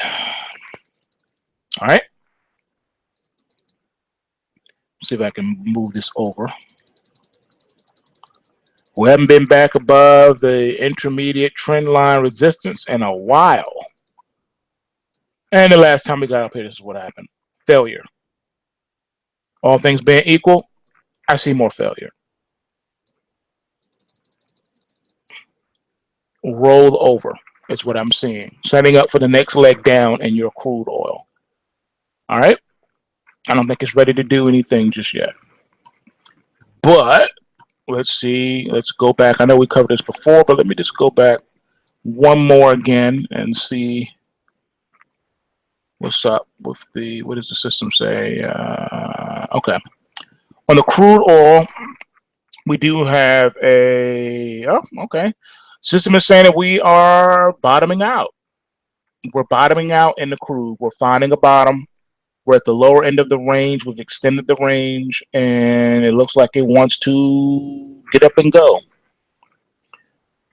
All right. See if I can move this over. We haven't been back above the intermediate trend line resistance in a while. And the last time we got up here, this is what happened. Failure. All things being equal, I see more failure. Roll over is what I'm seeing. Setting up for the next leg down in your crude oil. All right. I don't think it's ready to do anything just yet. But let's see. Let's go back. I know we covered this before, but let me just go back one more again and see what's up with the, what does the system say? Okay. On the crude oil, we do have a, oh, okay. System is saying that we are bottoming out. We're bottoming out in the crude. We're finding a bottom. We're at the lower end of the range. We've extended the range, and it looks like it wants to get up and go.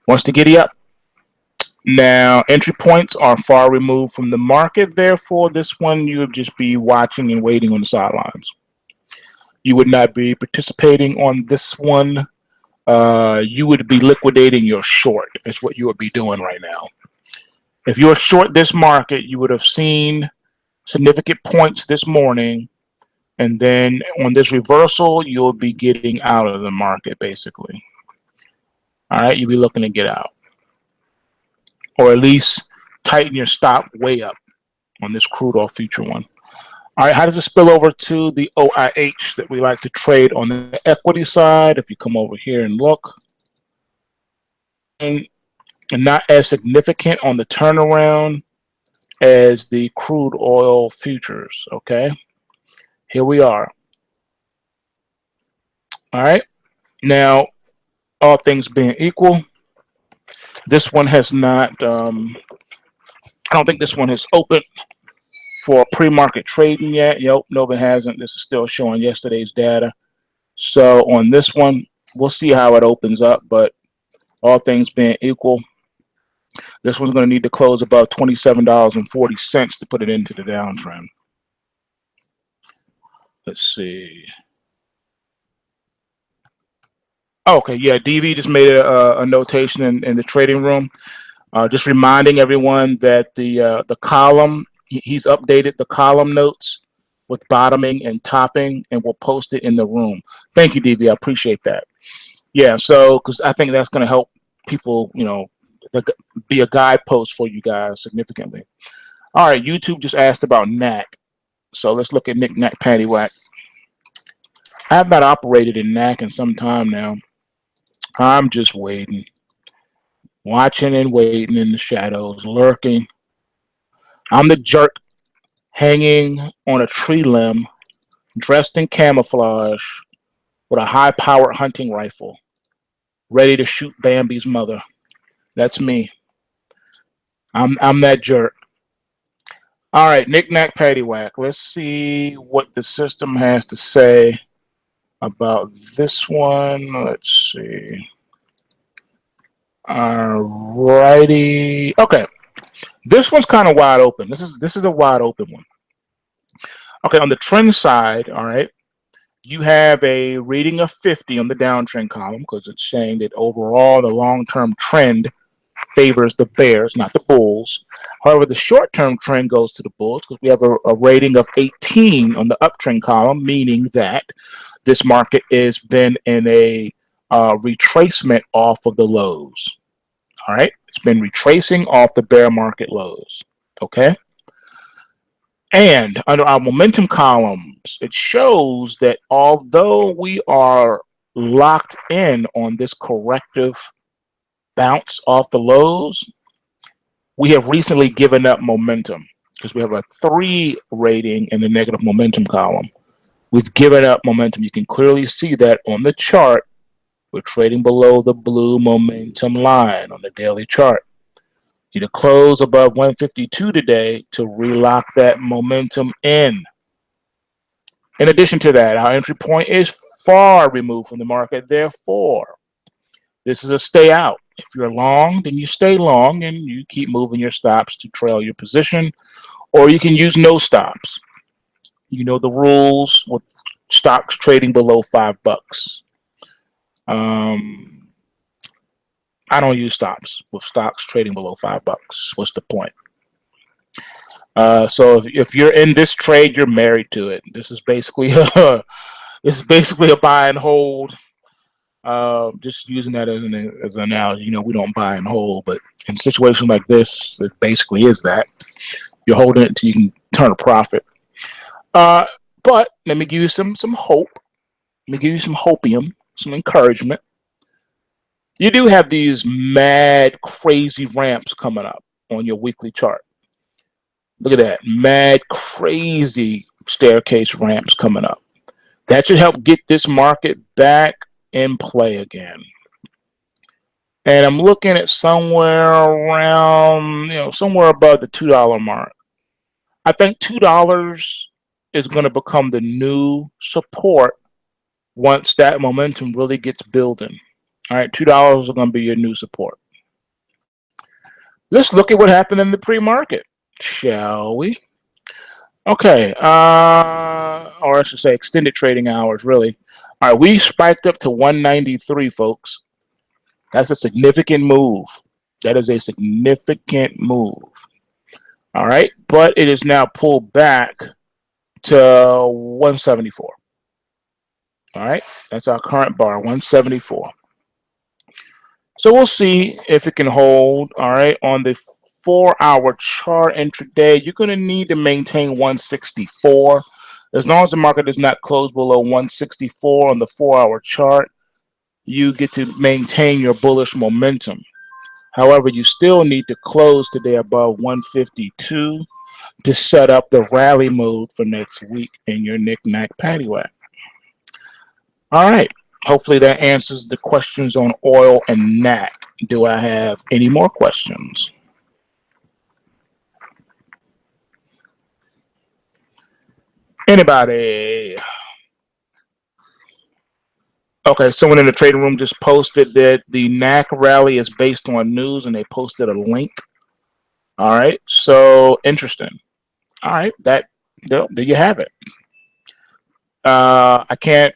Wants to giddy up. Now, entry points are far removed from the market. Therefore, this one you would just be watching and waiting on the sidelines. You would not be participating on this one. You would be liquidating your short. Is what you would be doing right now. If you're short this market, you would have seen significant points this morning, and then on this reversal, you'll be getting out of the market, basically. All right, you'll be looking to get out, or at least tighten your stop way up on this crude oil future one. All right, how does it spill over to the OIH that we like to trade on the equity side? If you come over here and look, and not as significant on the turnaround as the crude oil futures. Okay, here we are. All right, now all things being equal, this one has not, I don't think this one has opened for pre-market trading yet. Yep, no, it hasn't. This is still showing yesterday's data. So on this one, we'll see how it opens up, but all things being equal, this one's going to need to close above $27.40 to put it into the downtrend. Let's see. Okay, yeah, DV just made a notation in the trading room, just reminding everyone that the column, he's updated the column notes with bottoming and topping, and we'll post it in the room. Thank you, DV. I appreciate that. Yeah, so because I think that's going to help people, you know, be a guidepost for you guys significantly. All right, YouTube just asked about NAC. So let's look at Knick-Knack Paddywhack. I have not operated in NAC in some time now. I'm just waiting, watching and waiting in the shadows, lurking. I'm the jerk hanging on a tree limb, dressed in camouflage with a high-powered hunting rifle, ready to shoot Bambi's mother. That's me. I'm that jerk. All right, Knick-Knack Paddywhack. Let's see what the system has to say about this one. Let's see. All righty. Okay. This one's kind of wide open. This is a wide open one. Okay, on the trend side, all right, you have a reading of 50 on the downtrend column because it's saying that overall the long-term trend favors the bears, not the bulls. However, the short-term trend goes to the bulls because we have a rating of 18 on the uptrend column, meaning that this market has been in a retracement off of the lows. All right, it's been retracing off the bear market lows. Okay, and under our momentum columns, it shows that although we are locked in on this corrective bounce off the lows, we have recently given up momentum because we have a 3 rating in the negative momentum column. We've given up momentum. You can clearly see that on the chart. We're trading below the blue momentum line on the daily chart. Need to close above 152 today to relock that momentum in. In addition to that, our entry point is far removed from the market. Therefore, this is a stay out. If you're long, then you stay long and you keep moving your stops to trail your position, or you can use no stops. You know the rules with stocks trading below $5. Um, I don't use stops with stocks trading below $5. What's the point? So if you're in this trade, you're married to it. This is basically a buy and hold. Just using that as an analogy. You know, we don't buy and hold, but in situations like this, it basically is that you're holding it until you can turn a profit. But let me give you some hope. Let me give you some hopium, some encouragement. You do have these mad, crazy ramps coming up on your weekly chart. Look at that, mad, crazy staircase ramps coming up. That should help get this market back in play again. And I'm looking at somewhere around, somewhere above the $2 mark. I think $2 is going to become the new support once that momentum really gets building. All right, $2 is going to be your new support. Let's look at what happened in the pre-market, shall we? Okay, or I should say extended trading hours, really. All right, we spiked up to 193, folks. That's a significant move. That is a significant move. All right, but it is now pulled back to 174. All right, that's our current bar, 174. So we'll see if it can hold. All right, on the 4-hour chart intraday, you're going to need to maintain 164. As long as the market does not close below 164 on the 4-hour chart, you get to maintain your bullish momentum. However, you still need to close today above 152 to set up the rally mode for next week in your knick-knack paddywhack. All right. Hopefully that answers the questions on oil and NAC. Do I have any more questions? Anybody? Okay, someone in the trading room just posted that the NAC rally is based on news, and they posted a link. All right, so interesting. All right, there you have it. I can't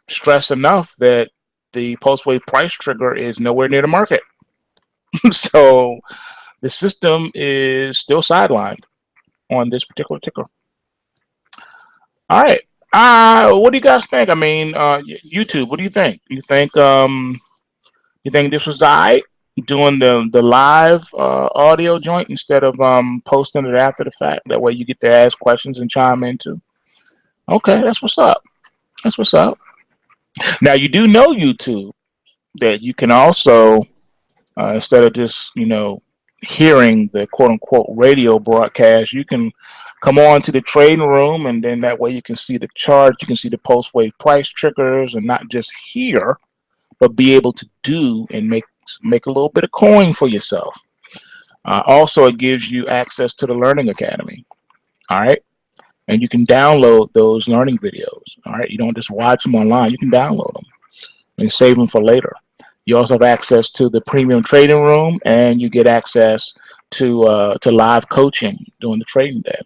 stress enough that the post-wave price trigger is nowhere near the market. So the system is still sidelined on this particular ticker. All right. What do you guys think? I mean, YouTube, what do you think? You think this was all right, doing the live audio joint instead of posting it after the fact? That way you get to ask questions and chime in too. Okay, that's what's up. That's what's up. Now you do know, YouTube, that you can also instead of just hearing the quote unquote radio broadcast, you can come on to the trading room, and then that way you can see the chart, you can see the post wave price triggers, and not just hear, but be able to do and make a little bit of coin for yourself. Also, it gives you access to the Learning Academy. All right. And you can download those learning videos. All right. You don't just watch them online. You can download them and save them for later. You also have access to the premium trading room, and you get access to live coaching during the trading day.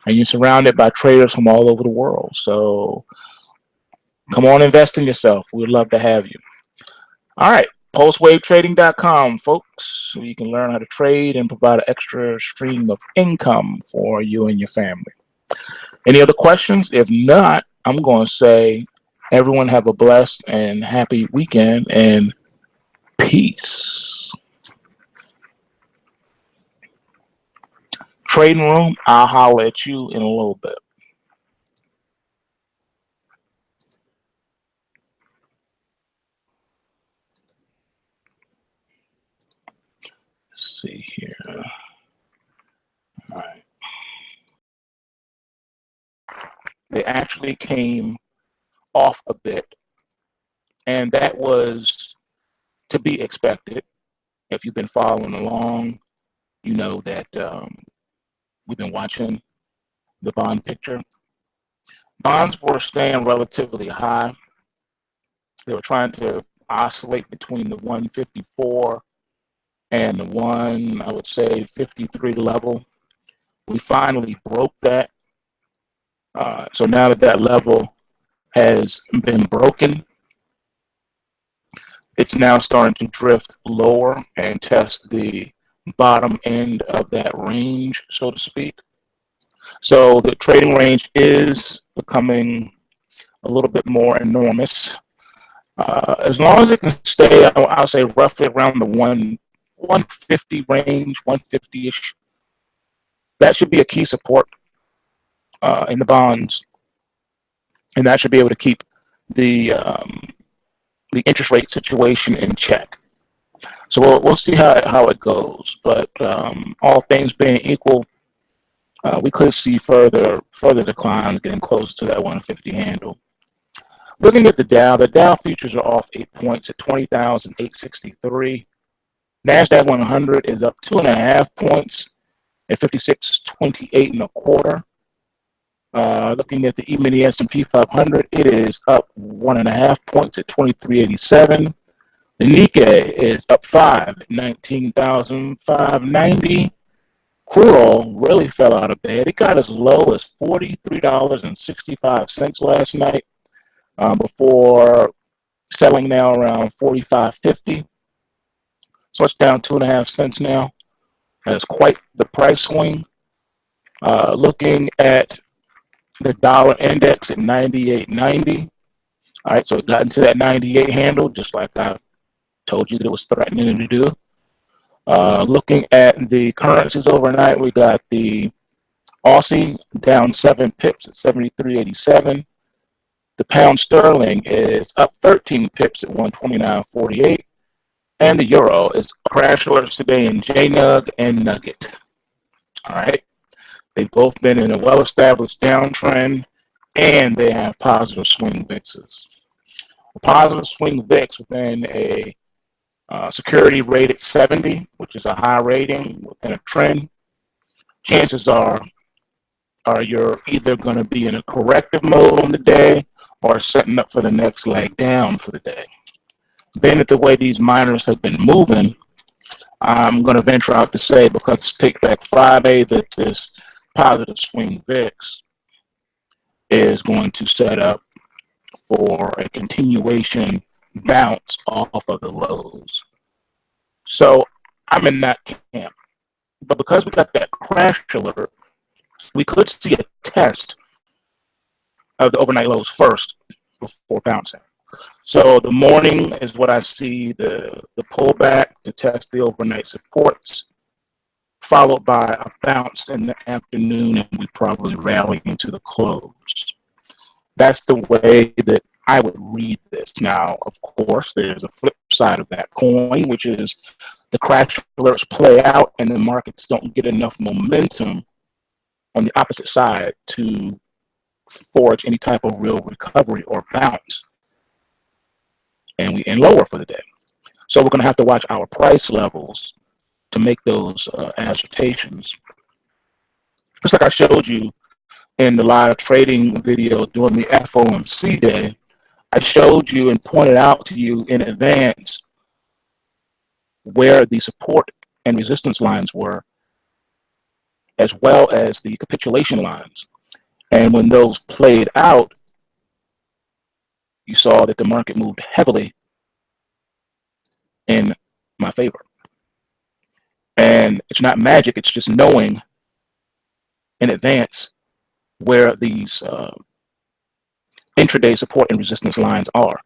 And you're surrounded by traders from all over the world. So come on, invest in yourself. We'd love to have you. All right. Postwavetrading.com, folks, where you can learn how to trade and provide an extra stream of income for you and your family. Any other questions? If not, I'm going to say everyone have a blessed and happy weekend, and peace. Trading room, I'll holler at you in a little bit. Let's see here. All right. They actually came off a bit, and that was to be expected. If you've been following along, you know that we've been watching the bond picture. Bonds were staying relatively high. They were trying to oscillate between the 154 and the I would say 53 level. We finally broke that. So now that that level has been broken, it's now starting to drift lower and test the bottom end of that range, so to speak. So the trading range is becoming a little bit more enormous. As long as it can stay, I'll say roughly around the 150 range, 150-ish, that should be a key support in the bonds, and that should be able to keep the interest rate situation in check. So we'll see how it goes. But all things being equal, we could see further declines getting closer to that 150 handle. Looking at the Dow futures are off 8 points at 20,863. NASDAQ 100 is up 2.5 points at 5628 and a quarter. Looking at the E-mini S&P 500, it is up 1.5 points at 2387. The Nikkei is up 5 at 19,590. Crude oil really fell out of bed. It got as low as $43.65 last night, before selling now around 45.50. So it's down 2.5 cents now. That's quite the price swing. Looking at the dollar index at 98.90. All right, so it got into that 98 handle, just like I told you that it was threatening to do. Looking at the currencies overnight, we got the Aussie down 7 pips at 73.87. The pound sterling is up 13 pips at 129.48. And the euro is crash orders today in JNUG and Nugget. All right. They've both been in a well-established downtrend, and they have positive swing VIXs. A positive swing VIX within a security rated 70, which is a high rating within a trend, chances are you're either going to be in a corrective mode on the day or setting up for the next leg down for the day. Being that the way these miners have been moving, I'm going to venture out to say, because it's Take Back Friday, that this positive swing VIX is going to set up for a continuation bounce off of the lows. So I'm in that camp. But because we got that crash alert, we could see a test of the overnight lows first before bouncing. So the morning is what I see the pullback to test the overnight supports, followed by a bounce in the afternoon, and we probably rally into the close. That's the way that I would read this. Now, of course, there's a flip side of that coin, which is the crash alerts play out and the markets don't get enough momentum on the opposite side to forge any type of real recovery or bounce, and we end lower for the day. So we're going to have to watch our price levels to make those assertions. Just like I showed you in the live trading video during the FOMC day, I showed you and pointed out to you in advance where the support and resistance lines were, as well as the capitulation lines. And when those played out, you saw that the market moved heavily in my favor. And it's not magic, it's just knowing in advance where these intraday support and resistance lines are.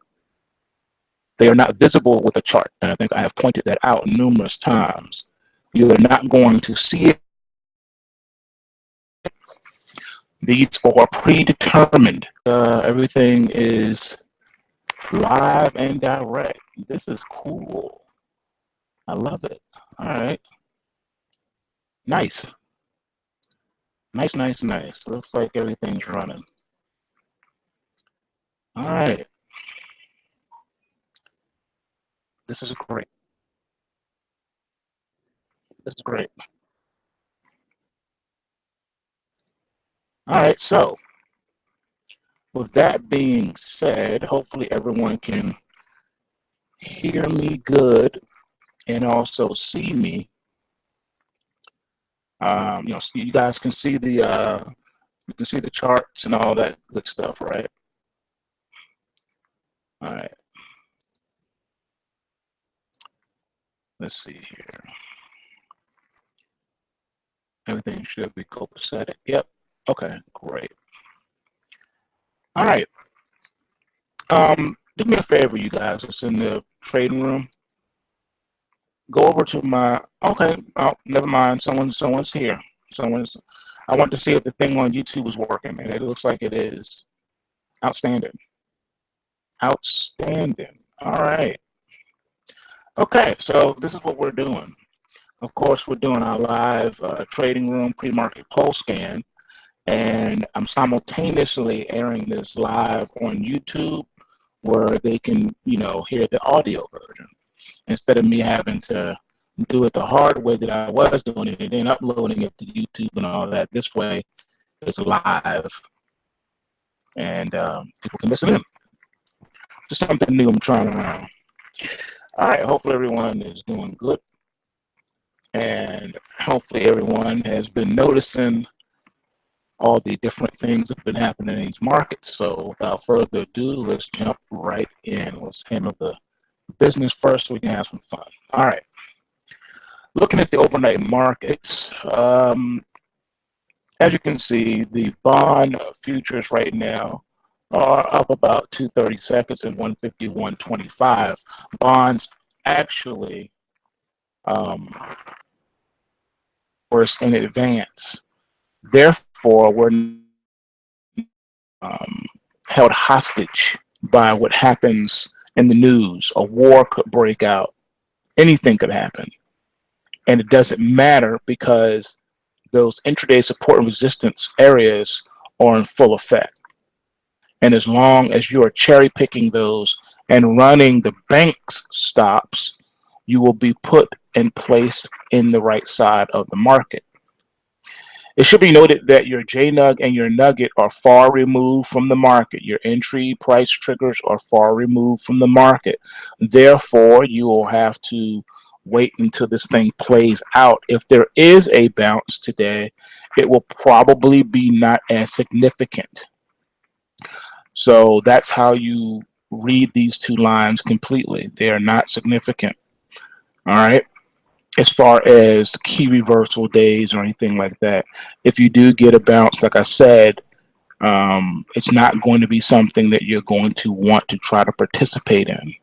They are not visible with a chart, and I think I have pointed that out numerous times. You are not going to see it. These are predetermined. Everything is live and direct. This is cool. I love it. All right. Nice. Nice, nice, nice. Looks like everything's running. All right. This is great. This is great. All right. So with that being said, hopefully everyone can hear me good and also see me, so you guys can see the you can see the charts and all that good stuff, right? All right, let's see here. Everything should be copacetic. Yep. Okay, great. All right. Do me a favor, you guys. It's in the trading room. Go over to my. Okay. Oh, never mind. Someone's here. Someone's. I want to see if the thing on YouTube is working, man. It looks like it is. Outstanding. Outstanding. All right. Okay. So this is what we're doing. Of course, we're doing our live trading room pre-market pulse scan, and I'm simultaneously airing this live on YouTube, where they can, hear the audio version instead of me having to do it the hard way that I was doing it and then uploading it to YouTube and all that. This way, it's live and people can listen in. Just something new I'm trying around. All right, hopefully everyone is doing good, and hopefully everyone has been noticing all the different things that have been happening in these markets. So without further ado, let's jump right in. Let's handle the business first so we can have some fun. All right. Looking at the overnight markets, as you can see, the bond futures right now are up about 230 seconds and 151.25. Bonds actually worse in advance. Therefore, we're held hostage by what happens in the news. A war could break out. Anything could happen. And it doesn't matter because those intraday support and resistance areas are in full effect. And as long as you are cherry picking those and running the bank's stops, you will be put and placed in the right side of the market. It should be noted that your JNUG and your Nugget are far removed from the market. Your entry price triggers are far removed from the market. Therefore, you will have to wait until this thing plays out. If there is a bounce today, it will probably be not as significant. So that's how you read these two lines completely. They are not significant. All right. As far as key reversal days or anything like that, if you do get a bounce, like I said, it's not going to be something that you're going to want to try to participate in.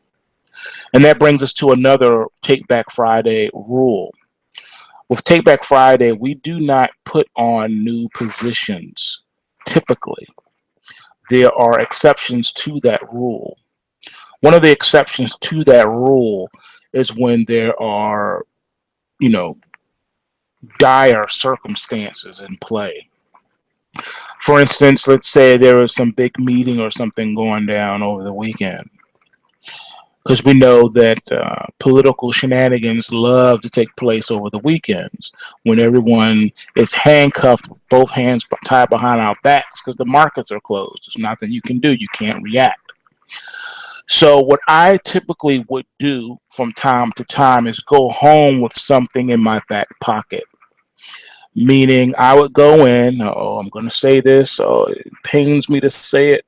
And that brings us to another Take Back Friday rule. With Take Back Friday, we do not put on new positions typically. There are exceptions to that rule. One of the exceptions to that rule is when there are, dire circumstances in play. For instance, let's say there was some big meeting or something going down over the weekend, because we know that political shenanigans love to take place over the weekends when everyone is handcuffed with both hands tied behind our backs because the markets are closed. There's nothing you can do. You can't react. So what I typically would do from time to time is go home with something in my back pocket. Meaning I would go in, I'm going to say this, it pains me to say it.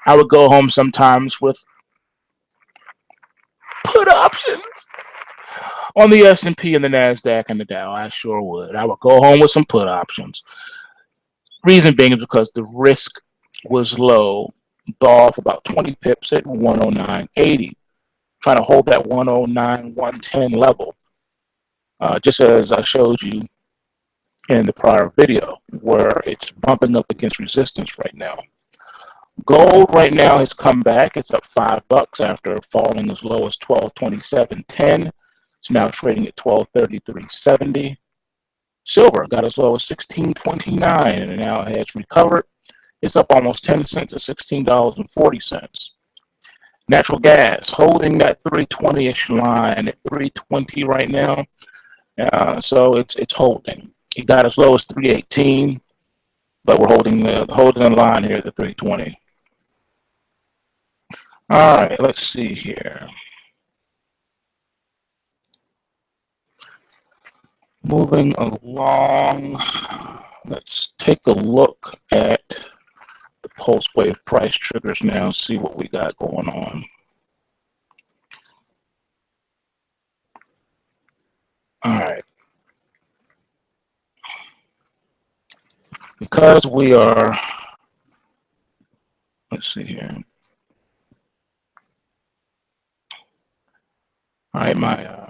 I would go home sometimes with put options on the S&P and the NASDAQ and the Dow. I sure would. I would go home with some put options. Reason being is because the risk was low, off about 20 pips at 109.80. Trying to hold that 109, 110 level. Just as I showed you in the prior video, where it's bumping up against resistance right now. Gold right now has come back. It's up $5 after falling as low as 1227.10. It's now trading at 1233.70. Silver got as low as 1629 and now has recovered. It's up almost 10 cents at $16.40. Natural gas holding that 320-ish line at 320 right now. So it's holding. It got as low as 318, but we're holding the line here at the 320. All right, let's see here. Moving along, let's take a look at the pulse wave price triggers now, see what we got going on. All right. Because we are, let's see here. All right, my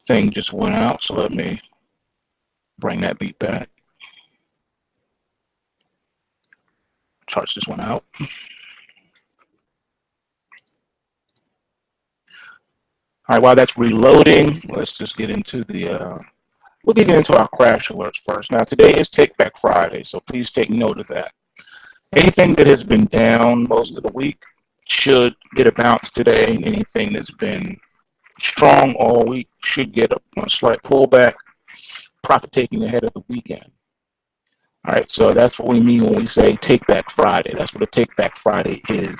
thing just went out, so let me bring that beat back. Charts just went out. All right, while that's reloading, let's just get into the, we'll get into our crash alerts first. Now, today is Take Back Friday, so please take note of that. Anything that has been down most of the week should get a bounce today. Anything that's been strong all week should get a slight pullback, profit taking ahead of the weekend. All right, so that's what we mean when we say Take Back Friday. That's what a Take Back Friday is.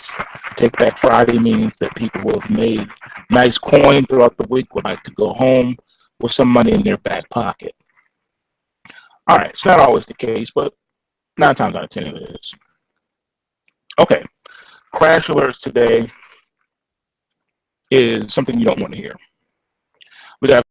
Take Back Friday means that people who have made nice coin throughout the week would like to go home with some money in their back pocket. All right, it's not always the case, but 9 times out of 10 it is. Okay, crash alerts today is something you don't want to hear. We got